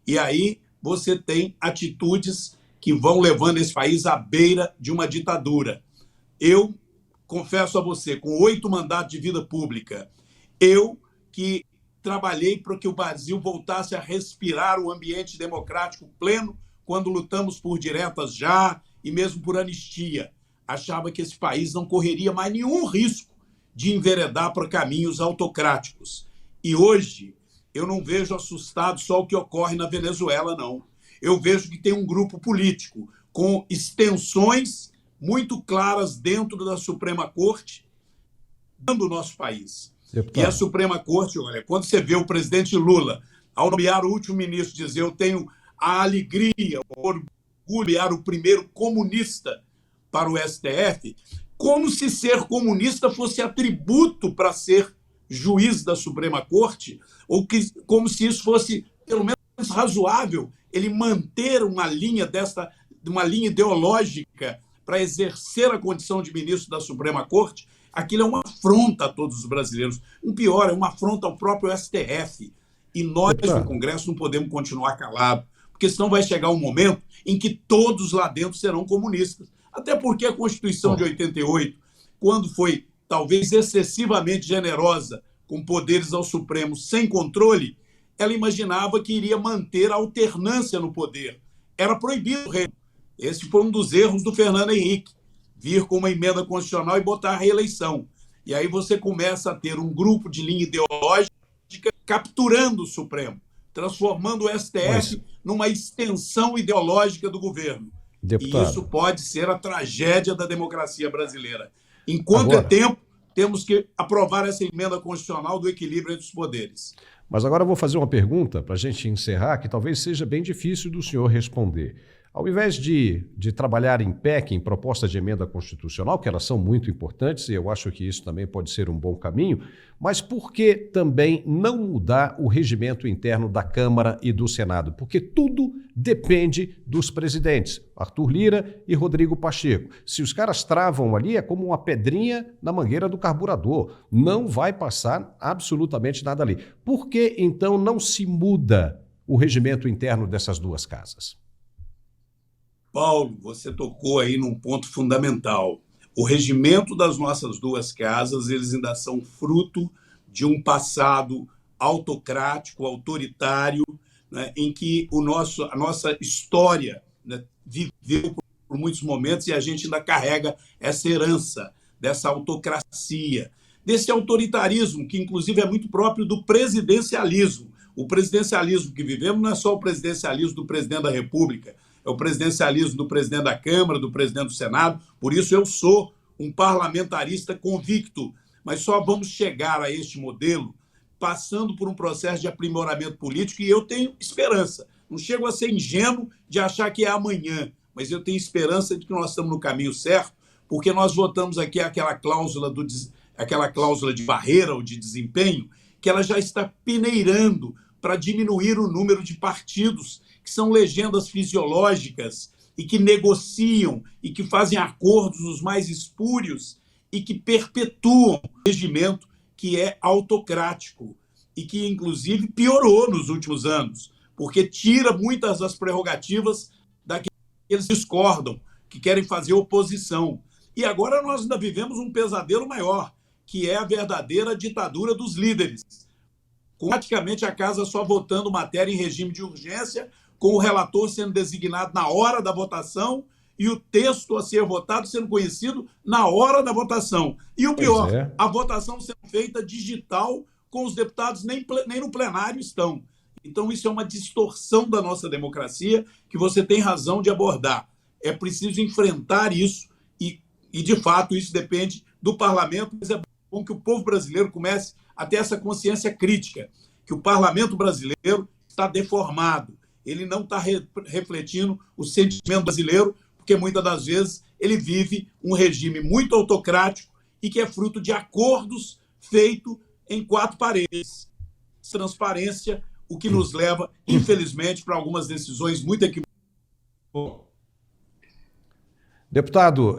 E aí você tem atitudes que vão levando esse país à beira de uma ditadura. Eu confesso a você, com 8 mandatos de vida pública, eu que trabalhei para que o Brasil voltasse a respirar o ambiente democrático pleno quando lutamos por diretas já e mesmo por anistia. Achava que esse país não correria mais nenhum risco de enveredar para caminhos autocráticos. E hoje eu não vejo assustado só o que ocorre na Venezuela, não. Eu vejo que tem um grupo político com extensões muito claras dentro da Suprema Corte do nosso país. Deputado. E a Suprema Corte, olha, quando você vê o presidente Lula, ao nomear o último ministro, dizer eu tenho a alegria, o orgulho de nomear o primeiro comunista para o STF, como se ser comunista fosse atributo para ser juiz da Suprema Corte, ou como se isso fosse, pelo menos, razoável, ele manter uma linha ideológica para exercer a condição de ministro da Suprema Corte. Aquilo é uma afronta a todos os brasileiros. Pior, é uma afronta ao próprio STF. E nós, no Congresso, não podemos continuar calados, porque senão vai chegar um momento em que todos lá dentro serão comunistas. Até porque a Constituição de 88, quando foi talvez excessivamente generosa com poderes ao Supremo sem controle, ela imaginava que iria manter a alternância no poder. Era proibido o rei. Esse foi um dos erros do Fernando Henrique, vir com uma emenda constitucional e botar a reeleição. E aí você começa a ter um grupo de linha ideológica capturando o Supremo, transformando o STF numa extensão ideológica do governo. Deputado. E isso pode ser a tragédia da democracia brasileira. Enquanto é tempo, temos que aprovar essa emenda constitucional do equilíbrio entre os poderes. Mas agora eu vou fazer uma pergunta para a gente encerrar, que talvez seja bem difícil do senhor responder. Ao invés de trabalhar em PEC, em proposta de emenda constitucional, que elas são muito importantes, e eu acho que isso também pode ser um bom caminho, mas por que também não mudar o regimento interno da Câmara e do Senado? Porque tudo depende dos presidentes, Arthur Lira e Rodrigo Pacheco. Se os caras travam ali, é como uma pedrinha na mangueira do carburador. Não vai passar absolutamente nada ali. Por que, então, não se muda o regimento interno dessas duas casas? Paulo, você tocou aí num ponto fundamental. O regimento das nossas duas casas, eles ainda são fruto de um passado autocrático, autoritário, né, em que a nossa história, né, viveu por muitos momentos, e a gente ainda carrega essa herança dessa autocracia, desse autoritarismo, que inclusive é muito próprio do presidencialismo. O presidencialismo que vivemos não é só o presidencialismo do presidente da República, é o presidencialismo do presidente da Câmara, do presidente do Senado. Por isso eu sou um parlamentarista convicto, mas só vamos chegar a este modelo passando por um processo de aprimoramento político, e eu tenho esperança. Não chego a ser ingênuo de achar que é amanhã, mas eu tenho esperança de que nós estamos no caminho certo, porque nós votamos aqui aquela cláusula de barreira ou de desempenho, que ela já está peneirando para diminuir o número de partidos que são legendas fisiológicas e que negociam e que fazem acordos os mais espúrios e que perpetuam o regimento que é autocrático e que, inclusive, piorou nos últimos anos, porque tira muitas das prerrogativas daqueles que discordam, que querem fazer oposição. E agora nós ainda vivemos um pesadelo maior, que é a verdadeira ditadura dos líderes, com praticamente a casa só votando matéria em regime de urgência, com o relator sendo designado na hora da votação e o texto a ser votado sendo conhecido na hora da votação. E o pior, a votação sendo feita digital, com os deputados nem no plenário estão. Então isso é uma distorção da nossa democracia que você tem razão de abordar. É preciso enfrentar isso e de fato, isso depende do parlamento, mas é bom que o povo brasileiro comece a ter essa consciência crítica, que o parlamento brasileiro está deformado. Ele não está refletindo o sentimento brasileiro, porque muitas das vezes ele vive um regime muito autocrático e que é fruto de acordos feitos em quatro paredes. Transparência, o que nos leva, infelizmente, para algumas decisões muito equivocadas. Deputado,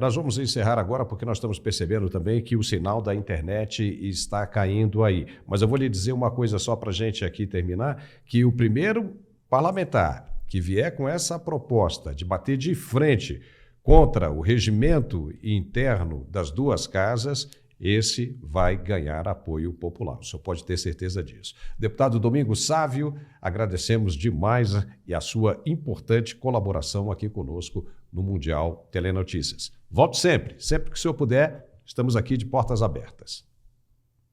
nós vamos encerrar agora porque nós estamos percebendo também que o sinal da internet está caindo aí. Mas eu vou lhe dizer uma coisa só para a gente aqui terminar, que o primeiro parlamentar que vier com essa proposta de bater de frente contra o regimento interno das duas casas, esse vai ganhar apoio popular. O senhor pode ter certeza disso. Deputado Domingos Sávio, agradecemos demais a sua importante colaboração aqui conosco no Mundial Telenotícias. Volte sempre que o senhor puder, estamos aqui de portas abertas.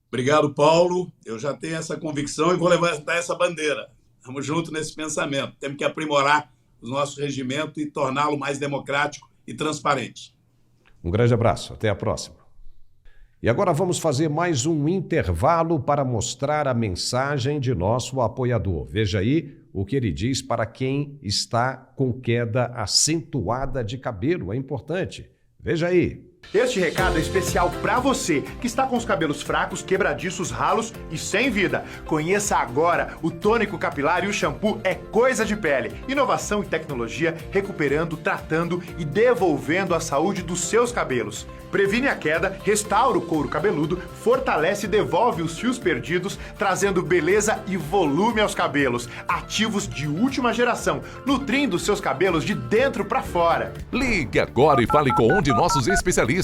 Obrigado, Paulo. Eu já tenho essa convicção e vou levantar essa bandeira. Estamos juntos nesse pensamento. Temos que aprimorar o nosso regimento e torná-lo mais democrático e transparente. Um grande abraço, até a próxima. E agora vamos fazer mais um intervalo para mostrar a mensagem de nosso apoiador. Veja aí o que ele diz para quem está com queda acentuada de cabelo. É importante. Veja aí. Este recado é especial para você que está com os cabelos fracos, quebradiços, ralos e sem vida. Conheça agora o tônico capilar e o shampoo É Coisa de Pele. Inovação e tecnologia recuperando, tratando e devolvendo a saúde dos seus cabelos. Previne a queda, restaura o couro cabeludo, fortalece e devolve os fios perdidos, trazendo beleza e volume aos cabelos. Ativos de última geração, nutrindo seus cabelos de dentro para fora. Ligue agora e fale com um de nossos especialistas.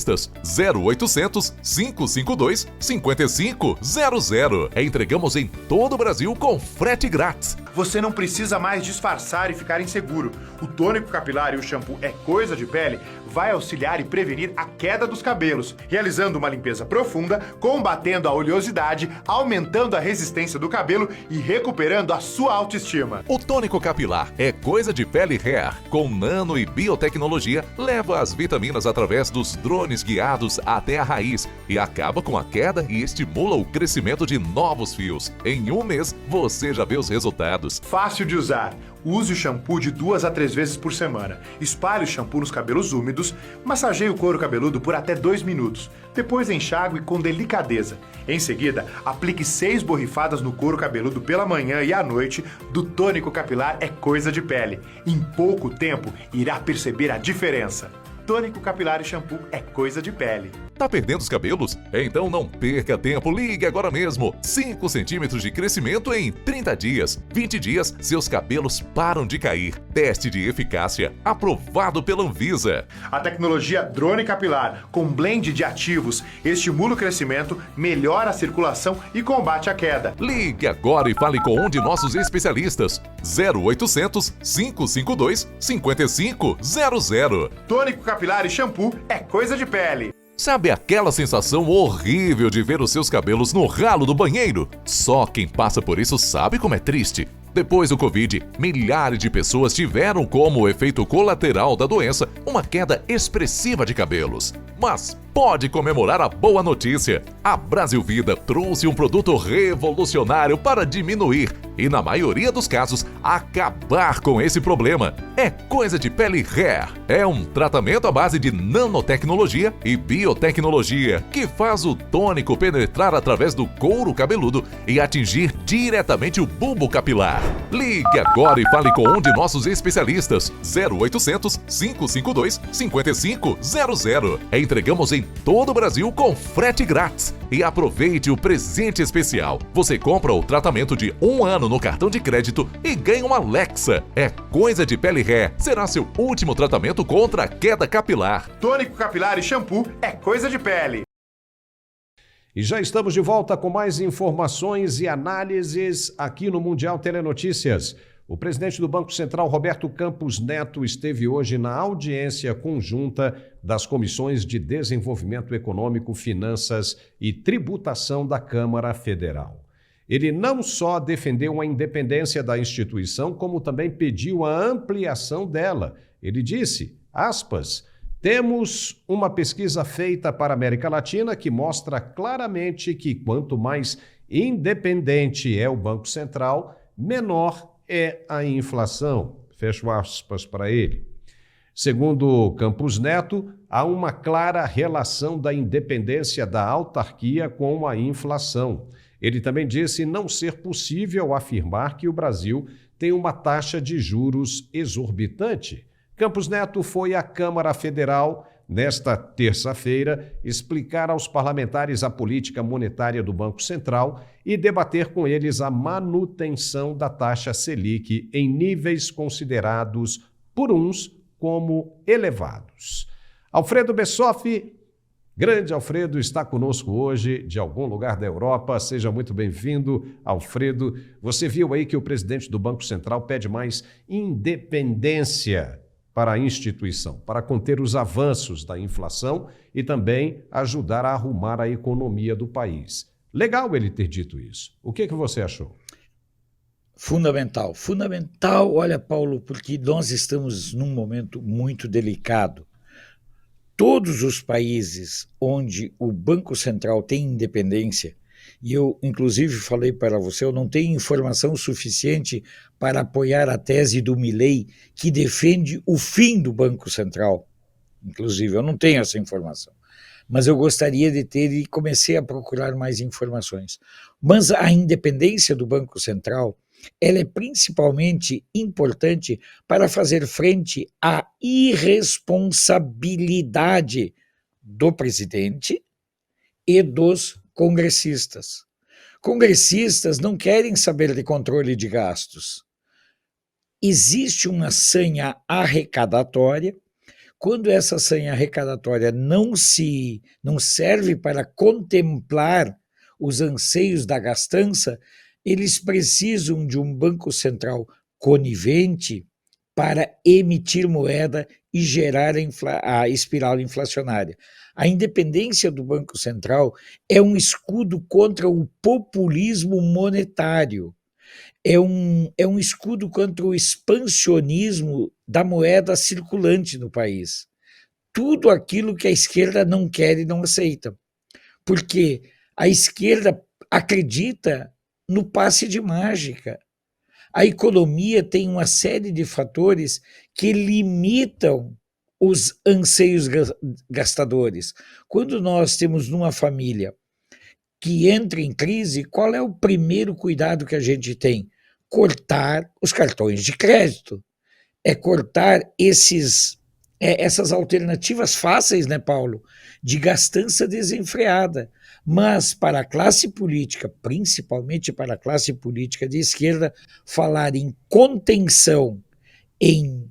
0800 552 5500. Entregamos em todo o Brasil com frete grátis. Você não precisa mais disfarçar e ficar inseguro. O tônico capilar e o shampoo É Coisa de Pele vai auxiliar e prevenir a queda dos cabelos, realizando uma limpeza profunda, combatendo a oleosidade, aumentando a resistência do cabelo e recuperando a sua autoestima. O tônico capilar É Coisa de Pele Hair, com nano e biotecnologia, leva as vitaminas através dos drones guiados até a raiz e acaba com a queda e estimula o crescimento de novos fios. Em um mês, você já vê os resultados. Fácil de usar. Use o shampoo de 2 a 3 vezes por semana. Espalhe o shampoo nos cabelos úmidos, massageie o couro cabeludo por até 2 minutos. Depois enxague com delicadeza. Em seguida, aplique 6 borrifadas no couro cabeludo pela manhã e à noite do tônico capilar É Coisa de Pele. Em pouco tempo, irá perceber a diferença. Tônico capilar e shampoo É Coisa de Pele. Tá perdendo os cabelos? Então não perca tempo, ligue agora mesmo. 5 centímetros de crescimento em 30 dias. 20 dias, seus cabelos param de cair. Teste de eficácia, aprovado pela Anvisa. A tecnologia drone capilar, com blend de ativos, estimula o crescimento, melhora a circulação e combate a queda. Ligue agora e fale com um de nossos especialistas. 0800 552 5500. Tônico capilar e shampoo É Coisa de Pele. Sabe aquela sensação horrível de ver os seus cabelos no ralo do banheiro? Só quem passa por isso sabe como é triste. Depois do Covid, milhares de pessoas tiveram como efeito colateral da doença uma queda expressiva de cabelos. Mas pode comemorar a boa notícia. A Brasil Vida trouxe um produto revolucionário para diminuir e, na maioria dos casos, acabar com esse problema. É Coisa de Pele Hair. É um tratamento à base de nanotecnologia e biotecnologia que faz o tônico penetrar através do couro cabeludo e atingir diretamente o bulbo capilar. Ligue agora e fale com um de nossos especialistas. 0800 552 5500. Entregamos em todo o Brasil com frete grátis. E aproveite o presente especial. Você compra o tratamento de 1 ano no cartão de crédito e ganha uma Alexa. É Coisa de Pele Hair. Será seu último tratamento contra a queda capilar. Tônico capilar e shampoo É Coisa de Pele. E já estamos de volta com mais informações e análises aqui no Mundial Telenotícias. O presidente do Banco Central, Roberto Campos Neto, esteve hoje na audiência conjunta das Comissões de Desenvolvimento Econômico, Finanças e Tributação da Câmara Federal. Ele não só defendeu a independência da instituição, como também pediu a ampliação dela. Ele disse, aspas, temos uma pesquisa feita para a América Latina que mostra claramente que quanto mais independente é o Banco Central, menor é a inflação. Fecho aspas para ele. Segundo Campos Neto, há uma clara relação da independência da autarquia com a inflação. Ele também disse não ser possível afirmar que o Brasil tem uma taxa de juros exorbitante. Campos Neto foi à Câmara Federal nesta terça-feira explicar aos parlamentares a política monetária do Banco Central e debater com eles a manutenção da taxa Selic em níveis considerados por uns como elevados. Alfredo Bessoff, grande Alfredo, está conosco hoje de algum lugar da Europa. Seja muito bem-vindo, Alfredo. Você viu aí que o presidente do Banco Central pede mais independência para a instituição, para conter os avanços da inflação e também ajudar a arrumar a economia do país. Legal ele ter dito isso. O que você achou? Fundamental, fundamental, olha, Paulo, porque nós estamos num momento muito delicado. Todos os países onde o Banco Central tem independência, e eu, inclusive, falei para você, eu não tenho informação suficiente para apoiar a tese do Milei, que defende o fim do Banco Central. Inclusive, eu não tenho essa informação. Mas eu gostaria de ter e comecei a procurar mais informações. Mas a independência do Banco Central, ela é principalmente importante para fazer frente à irresponsabilidade do presidente e dos congressistas. Congressistas não querem saber de controle de gastos. Existe uma sanha arrecadatória. Quando essa sanha arrecadatória não serve para contemplar os anseios da gastança, eles precisam de um Banco Central conivente para emitir moeda e gerar a espiral inflacionária. A independência do Banco Central é um escudo contra o populismo monetário, é um escudo contra o expansionismo da moeda circulante no país. Tudo aquilo que a esquerda não quer e não aceita, porque a esquerda acredita no passe de mágica. A economia tem uma série de fatores que limitam os anseios gastadores. Quando nós temos numa família que entra em crise, qual é o primeiro cuidado que a gente tem? Cortar os cartões de crédito. É cortar essas alternativas fáceis, né, Paulo, de gastança desenfreada. Mas para a classe política, principalmente para a classe política de esquerda, falar em contenção, em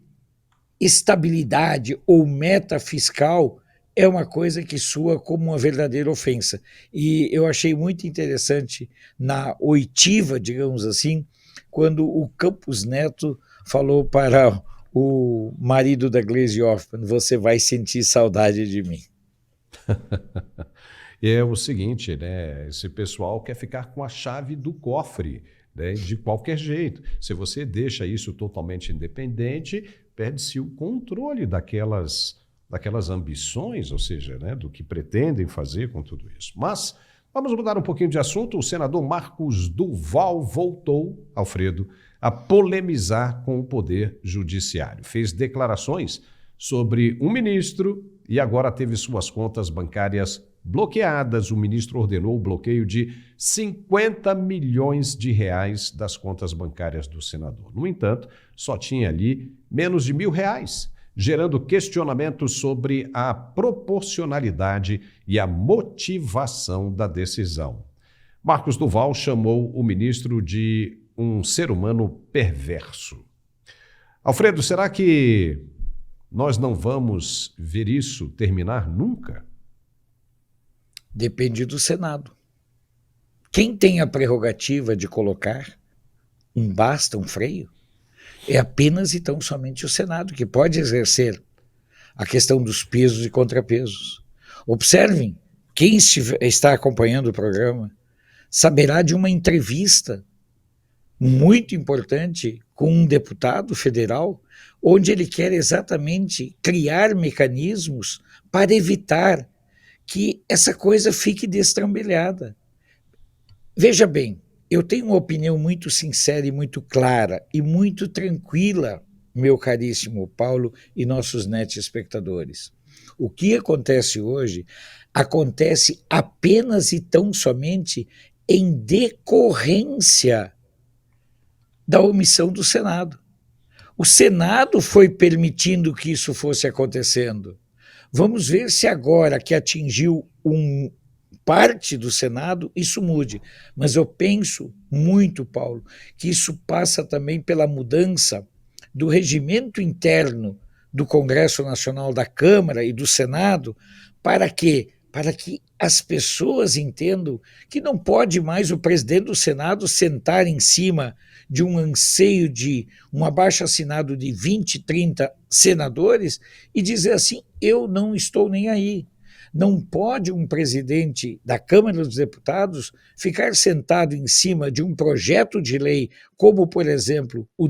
estabilidade ou meta fiscal é uma coisa que soa como uma verdadeira ofensa. E eu achei muito interessante na oitiva, digamos assim, quando o Campos Neto falou para o marido da Gleisi Hoffmann: você vai sentir saudade de mim. É o seguinte, né? Esse pessoal quer ficar com a chave do cofre, né? De qualquer jeito. Se você deixa isso totalmente independente, perde-se o controle daquelas ambições, ou seja, né, do que pretendem fazer com tudo isso. Mas vamos mudar um pouquinho de assunto. O senador Marcos Duval voltou, Alfredo, a polemizar com o Poder Judiciário. Fez declarações sobre um ministro e agora teve suas contas bancárias bloqueadas. O ministro ordenou o bloqueio de 50 milhões de reais das contas bancárias do senador. No entanto, só tinha ali menos de R$1.000, gerando questionamentos sobre a proporcionalidade e a motivação da decisão. Marcos Duval chamou o ministro de um ser humano perverso. Alfredo, será que nós não vamos ver isso terminar nunca? Depende do Senado. Quem tem a prerrogativa de colocar um basta, um freio, é apenas e tão somente o Senado, que pode exercer a questão dos pesos e contrapesos. Observem, quem está acompanhando o programa saberá de uma entrevista muito importante com um deputado federal, onde ele quer exatamente criar mecanismos para evitar que essa coisa fique destrambelhada. Veja bem, eu tenho uma opinião muito sincera e muito clara e muito tranquila, meu caríssimo Paulo e nossos espectadores. O que acontece hoje acontece apenas e tão somente em decorrência da omissão do Senado. O Senado foi permitindo que isso fosse acontecendo. Vamos ver se agora que atingiu parte do Senado, isso mude. Mas eu penso muito, Paulo, que isso passa também pela mudança do regimento interno do Congresso Nacional, da Câmara e do Senado, para que as pessoas entendam que não pode mais o presidente do Senado sentar em cima de um anseio de um abaixo-assinado de 20, 30 senadores e dizer assim: eu não estou nem aí. Não pode um presidente da Câmara dos Deputados ficar sentado em cima de um projeto de lei, como, por exemplo, o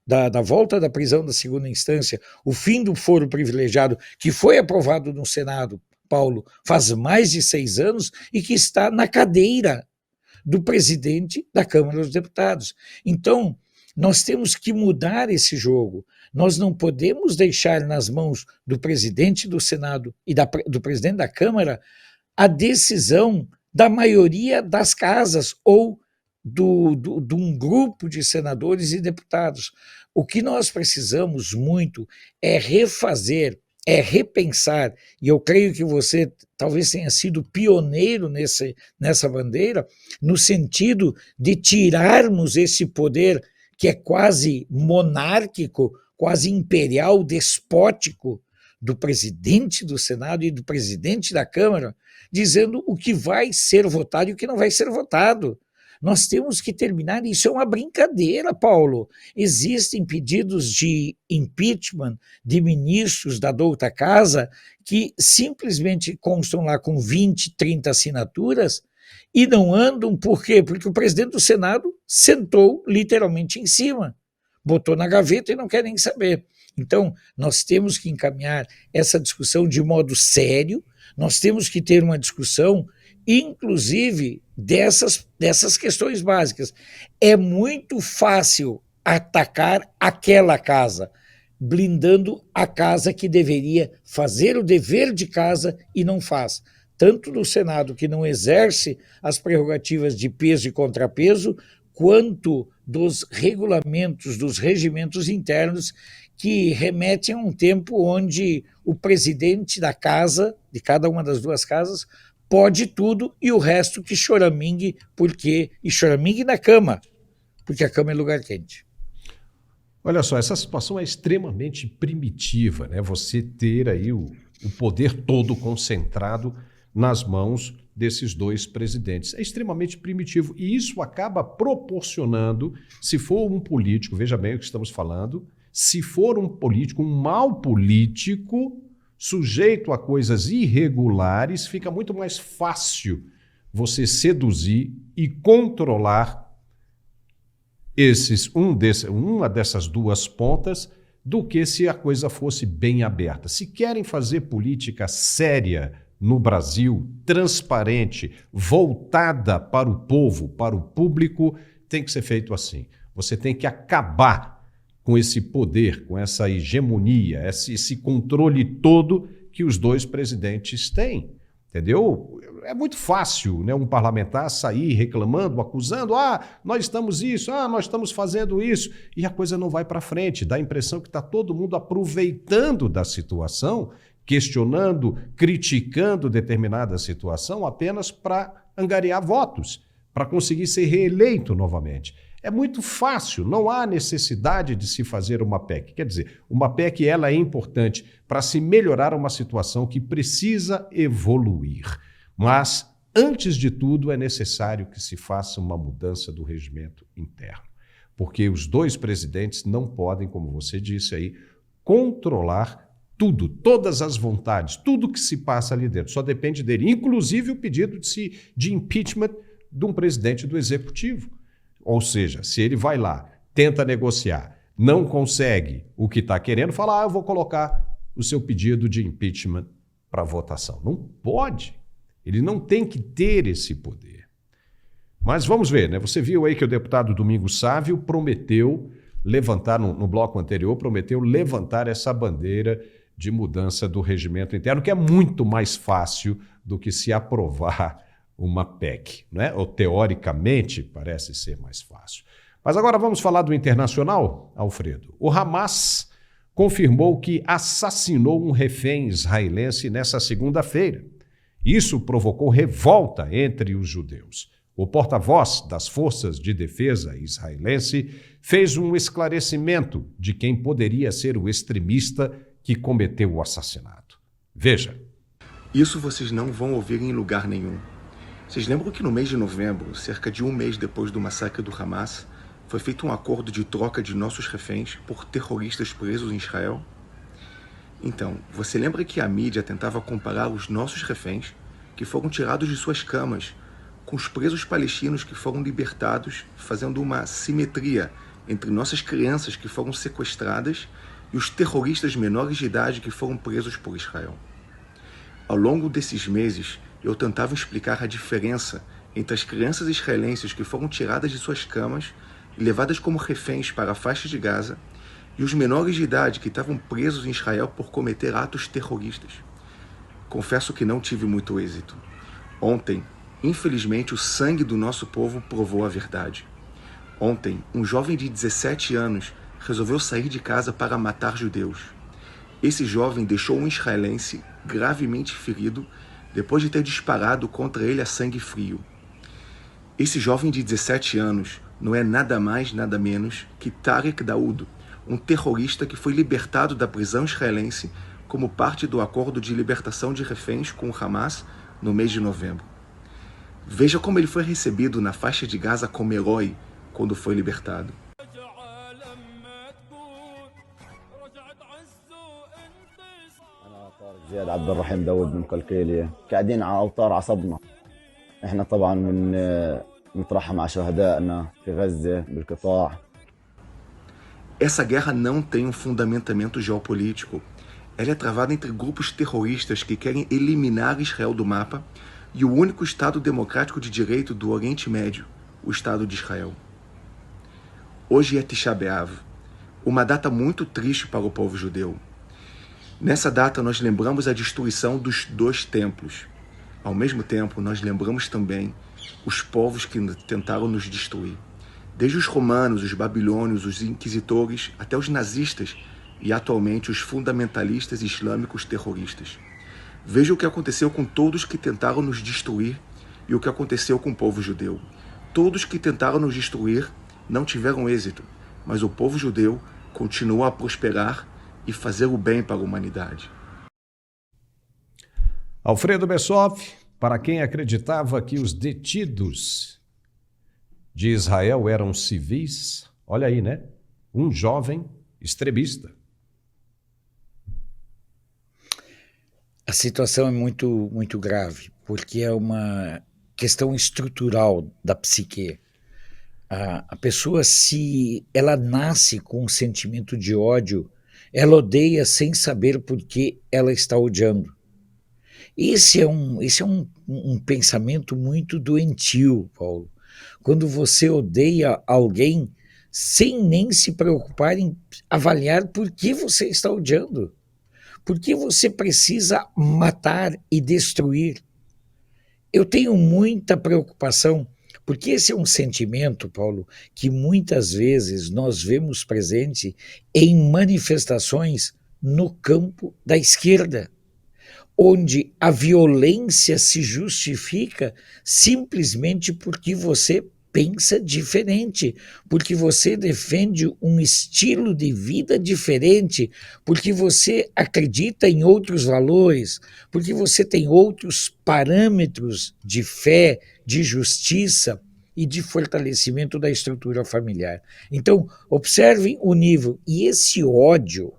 da volta da prisão da segunda instância, o fim do foro privilegiado, que foi aprovado no Senado, Paulo, faz mais de 6 anos e que está na cadeira do presidente da Câmara dos Deputados. Então, nós temos que mudar esse jogo. Nós não podemos deixar nas mãos do presidente do Senado e do presidente da Câmara a decisão da maioria das casas ou de um grupo de senadores e deputados. O que nós precisamos muito é refazer, é repensar, e eu creio que você talvez tenha sido pioneiro nessa bandeira, no sentido de tirarmos esse poder que é quase monárquico, quase imperial, despótico, do presidente do Senado e do presidente da Câmara, dizendo o que vai ser votado e o que não vai ser votado. Nós temos que terminar, isso é uma brincadeira, Paulo. Existem pedidos de impeachment de ministros da douta casa que simplesmente constam lá com 20, 30 assinaturas e não andam, por quê? Porque o presidente do Senado sentou literalmente em cima, botou na gaveta e não quer nem saber. Então, nós temos que encaminhar essa discussão de modo sério, nós temos que ter uma discussão inclusive dessas questões básicas. É muito fácil atacar aquela casa, blindando a casa que deveria fazer o dever de casa e não faz. Tanto do Senado, que não exerce as prerrogativas de peso e contrapeso, quanto dos regulamentos, dos regimentos internos, que remetem a um tempo onde o presidente da casa, de cada uma das duas casas, pode tudo e o resto que choramingue, e choramingue na cama, porque a cama é lugar quente. Olha só, essa situação é extremamente primitiva, né? Você ter aí o poder todo concentrado nas mãos desses dois presidentes. É extremamente primitivo e isso acaba proporcionando, se for um político, veja bem o que estamos falando, se for um político, um mau político, sujeito a coisas irregulares, fica muito mais fácil você seduzir e controlar uma dessas duas pontas do que se a coisa fosse bem aberta. Se querem fazer política séria no Brasil, transparente, voltada para o povo, para o público, tem que ser feito assim. Você tem que acabar com esse poder, com essa hegemonia, esse controle todo que os dois presidentes têm, entendeu? É muito fácil, né, um parlamentar sair reclamando, acusando, nós estamos isso, nós estamos fazendo isso, e a coisa não vai para frente, dá a impressão que está todo mundo aproveitando da situação, questionando, criticando determinada situação apenas para angariar votos, para conseguir ser reeleito novamente. É muito fácil, não há necessidade de se fazer uma PEC. Quer dizer, uma PEC ela é importante para se melhorar uma situação que precisa evoluir. Mas, antes de tudo, é necessário que se faça uma mudança do regimento interno. Porque os dois presidentes não podem, como você disse aí, controlar tudo, todas as vontades, tudo que se passa ali dentro. Só depende dele, inclusive o pedido de impeachment de um presidente do executivo. Ou seja, se ele vai lá, tenta negociar, não consegue o que está querendo, fala, eu vou colocar o seu pedido de impeachment para votação. Não pode. Ele não tem que ter esse poder. Mas vamos ver, né? Você viu aí que o deputado Domingos Sávio prometeu levantar, no bloco anterior, prometeu levantar essa bandeira de mudança do regimento interno, que é muito mais fácil do que se aprovar uma PEC, né? Ou teoricamente parece ser mais fácil. Mas agora vamos falar do internacional, Alfredo. O Hamas confirmou que assassinou um refém israelense nessa segunda-feira. Isso provocou revolta entre os judeus. O porta-voz das Forças de Defesa israelense fez um esclarecimento de quem poderia ser o extremista que cometeu o assassinato. Veja. Isso vocês não vão ouvir em lugar nenhum. Vocês lembram que no mês de novembro, cerca de um mês depois do massacre do Hamas, foi feito um acordo de troca de nossos reféns por terroristas presos em Israel? Então, você lembra que a mídia tentava comparar os nossos reféns, que foram tirados de suas camas, com os presos palestinos que foram libertados, fazendo uma simetria entre nossas crianças que foram sequestradas e os terroristas menores de idade que foram presos por Israel. Ao longo desses meses, eu tentava explicar a diferença entre as crianças israelenses que foram tiradas de suas camas e levadas como reféns para a faixa de Gaza e os menores de idade que estavam presos em Israel por cometer atos terroristas. Confesso que não tive muito êxito. Ontem, infelizmente, o sangue do nosso povo provou a verdade. Ontem, um jovem de 17 anos resolveu sair de casa para matar judeus. Esse jovem deixou um israelense gravemente ferido depois de ter disparado contra ele a sangue frio. Esse jovem de 17 anos não é nada mais, nada menos que Tarek Daoud, um terrorista que foi libertado da prisão israelense como parte do acordo de libertação de reféns com o Hamas no mês de novembro. Veja como ele foi recebido na faixa de Gaza como herói quando foi libertado. زياد عبد الرحيم داود من كلكيلية قاعدين على أوتار عصبنا. احنا طبعا نترحم مع شهدائنا في غزة بالقطاع. Essa guerra não tem um fundamentamento geopolítico. Ela é travada entre grupos terroristas que querem eliminar Israel do mapa e o único Estado democrático de direito do Oriente Médio, o Estado de Israel. Hoje é Tisha B'Av, uma data muito triste para o povo judeu. Nessa data nós lembramos a destruição dos 2 templos. Ao mesmo tempo, nós lembramos também os povos que tentaram nos destruir. Desde os romanos, os babilônios, os inquisitores, até os nazistas e atualmente os fundamentalistas islâmicos terroristas. Veja o que aconteceu com todos que tentaram nos destruir e o que aconteceu com o povo judeu. Todos que tentaram nos destruir não tiveram êxito, mas o povo judeu continuou a prosperar e fazer o bem para a humanidade. Alfredo Bessoff, para quem acreditava que os detidos de Israel eram civis, olha aí, né? Um jovem extremista. A situação é muito grave, porque é uma questão estrutural da psique. A pessoa, se ela nasce com um sentimento de ódio, ela odeia sem saber por que ela está odiando. Esse é um pensamento muito doentio, Paulo. Quando você odeia alguém sem nem se preocupar em avaliar por que você está odiando. Por que você precisa matar e destruir? Eu tenho muita preocupação, porque esse é um sentimento, Paulo, que muitas vezes nós vemos presente em manifestações no campo da esquerda, onde a violência se justifica simplesmente porque você pensa diferente, porque você defende um estilo de vida diferente, porque você acredita em outros valores, porque você tem outros parâmetros de fé, de justiça e de fortalecimento da estrutura familiar. Então, observem o nível. E esse ódio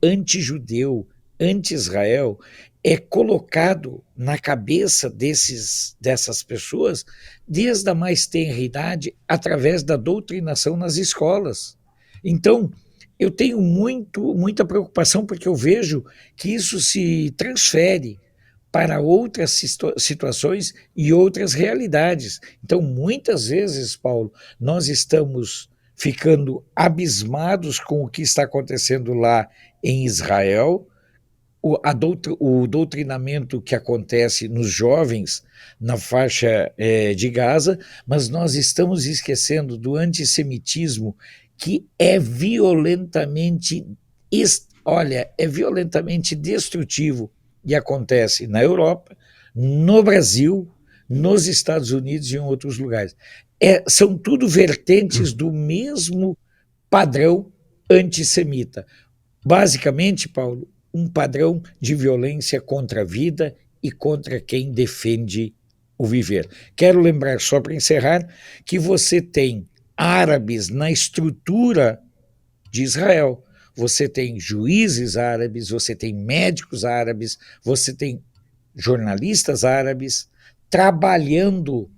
anti-judeu, anti-Israel, é colocado na cabeça dessas pessoas desde a mais tenra idade, através da doutrinação nas escolas. Então, eu tenho muita preocupação, porque eu vejo que isso se transfere para outras situações e outras realidades. Então, muitas vezes, Paulo, nós estamos ficando abismados com o que está acontecendo lá em Israel, o doutrinamento que acontece nos jovens na faixa de Gaza, mas nós estamos esquecendo do antissemitismo, que é violentamente destrutivo, e acontece na Europa, no Brasil, nos Estados Unidos e em outros lugares. São tudo vertentes do mesmo padrão antissemita. Basicamente, Paulo, um padrão de violência contra a vida e contra quem defende o viver. Quero lembrar, só para encerrar, que você tem árabes na estrutura de Israel. você tem juízes árabes, você tem médicos árabes, você tem jornalistas árabes trabalhando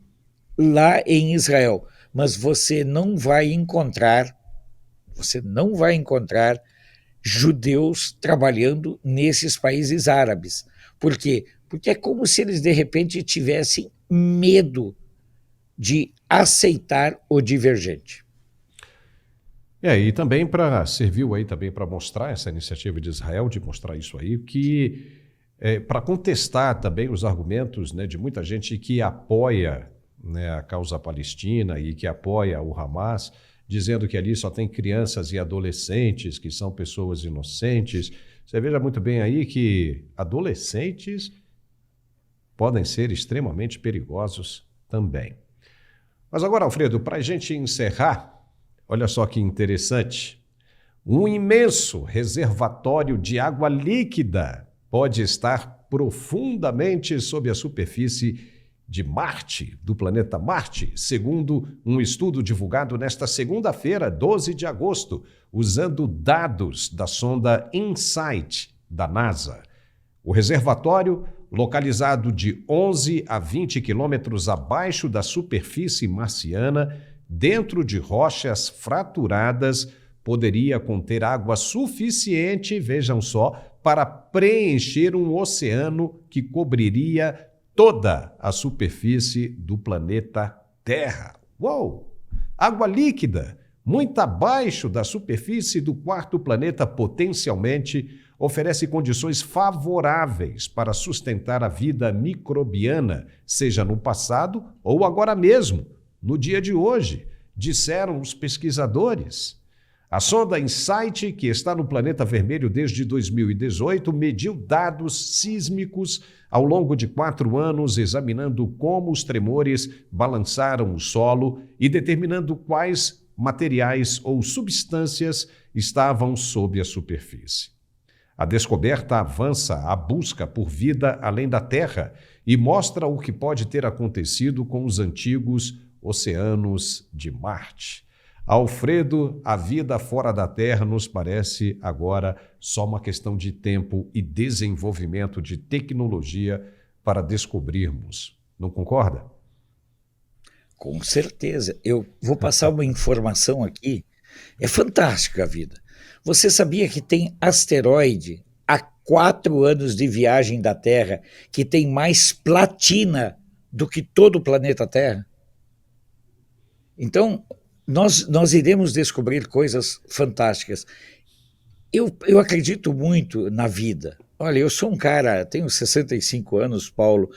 lá em Israel, mas você não vai encontrar judeus trabalhando nesses países árabes. Por quê? Porque é como se eles de repente tivessem medo de aceitar o divergente. E também serviu aí também para mostrar essa iniciativa de Israel, de mostrar isso aí, que para contestar também os argumentos, né, de muita gente que apoia, né, a causa palestina e que apoia o Hamas, dizendo que ali só tem crianças e adolescentes, que são pessoas inocentes. Você veja muito bem aí que adolescentes podem ser extremamente perigosos também. Mas agora, Alfredo, para a gente encerrar, olha só que interessante, um imenso reservatório de água líquida pode estar profundamente sob a superfície de Marte, do planeta Marte, segundo um estudo divulgado nesta segunda-feira, 12 de agosto, usando dados da sonda InSight da NASA. O reservatório, localizado de 11 a 20 quilômetros abaixo da superfície marciana, dentro de rochas fraturadas, poderia conter água suficiente, vejam só, para preencher um oceano que cobriria toda a superfície do planeta Terra. Uou! Água líquida, muito abaixo da superfície do quarto planeta, potencialmente oferece condições favoráveis para sustentar a vida microbiana, seja no passado ou agora mesmo, no dia de hoje, disseram os pesquisadores. A sonda InSight, que está no planeta vermelho desde 2018, mediu dados sísmicos ao longo de 4 anos, examinando como os tremores balançaram o solo e determinando quais materiais ou substâncias estavam sob a superfície. A descoberta avança a busca por vida além da Terra e mostra o que pode ter acontecido com os antigos oceanos de Marte. Alfredo, a vida fora da Terra nos parece agora só uma questão de tempo e desenvolvimento de tecnologia para descobrirmos. Não concorda? Com certeza. Eu vou passar uma informação aqui. É fantástica a vida. Você sabia que tem asteroide a 4 anos de viagem da Terra que tem mais platina do que todo o planeta Terra? Então, nós iremos descobrir coisas fantásticas. Eu acredito muito na vida. Olha, eu sou um cara, tenho 65 anos, Paulo,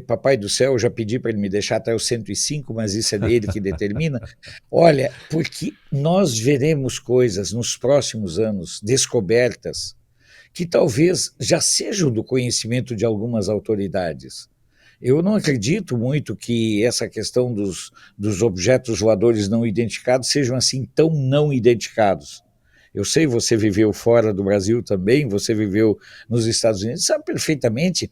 papai do céu, já pedi para ele me deixar até os 105, mas isso é ele que determina. Olha, porque nós veremos coisas nos próximos anos, descobertas, que talvez já sejam do conhecimento de algumas autoridades. Eu não acredito muito que essa questão dos objetos voadores não identificados sejam assim tão não identificados. Eu sei, você viveu fora do Brasil também, você viveu nos Estados Unidos, sabe perfeitamente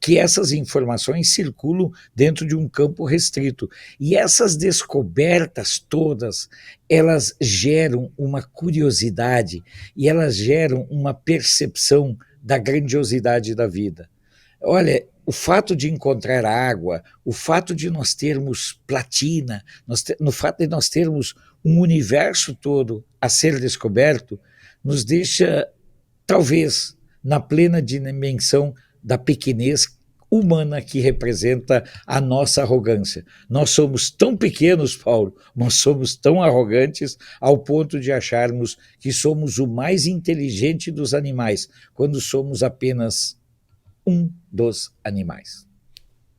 que essas informações circulam dentro de um campo restrito. E essas descobertas todas, elas geram uma curiosidade e elas geram uma percepção da grandiosidade da vida. Olha, o fato de encontrar água, o fato de nós termos platina, no fato de nós termos um universo todo a ser descoberto, nos deixa, talvez, na plena dimensão da pequenez humana que representa a nossa arrogância. Nós somos tão pequenos, Paulo, nós somos tão arrogantes ao ponto de acharmos que somos o mais inteligente dos animais, quando somos apenas um dos animais.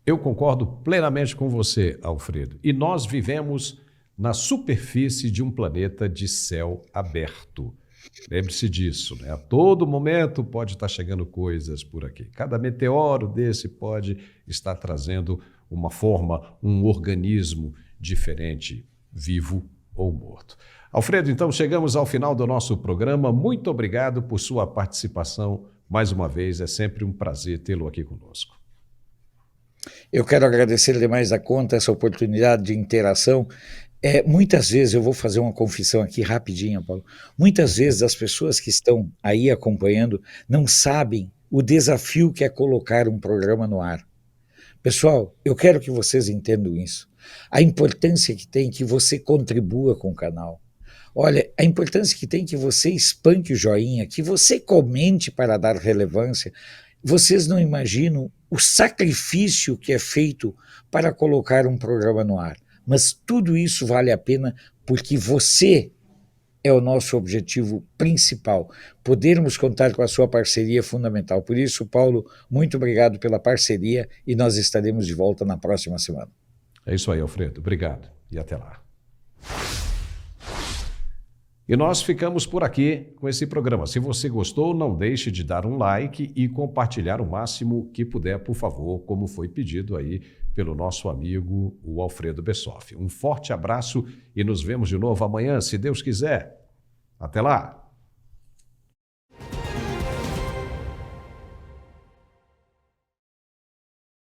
Eu concordo plenamente com você, Alfredo. E nós vivemos na superfície de um planeta de céu aberto. Lembre-se disso, né? A todo momento pode estar chegando coisas por aqui. Cada meteoro desse pode estar trazendo uma forma, um organismo diferente, vivo ou morto. Alfredo, então chegamos ao final do nosso programa. Muito obrigado por sua participação mais uma vez. É sempre um prazer tê-lo aqui conosco. Eu quero agradecer demais da conta essa oportunidade de interação. Muitas vezes, eu vou fazer uma confissão aqui rapidinho, Paulo. Muitas vezes as pessoas que estão aí acompanhando não sabem o desafio que é colocar um programa no ar. Pessoal, eu quero que vocês entendam isso. A importância que tem que você contribua com o canal. Olha, a importância que tem que você espanque o joinha, que você comente para dar relevância. Vocês não imaginam o sacrifício que é feito para colocar um programa no ar. Mas tudo isso vale a pena porque você é o nosso objetivo principal. Podermos contar com a sua parceria é fundamental. Por isso, Paulo, muito obrigado pela parceria e nós estaremos de volta na próxima semana. É isso aí, Alfredo. Obrigado e até lá. E nós ficamos por aqui com esse programa. Se você gostou, não deixe de dar um like e compartilhar o máximo que puder, por favor, como foi pedido aí pelo nosso amigo, o Alfredo Bessoff. Um forte abraço e nos vemos de novo amanhã, se Deus quiser. Até lá!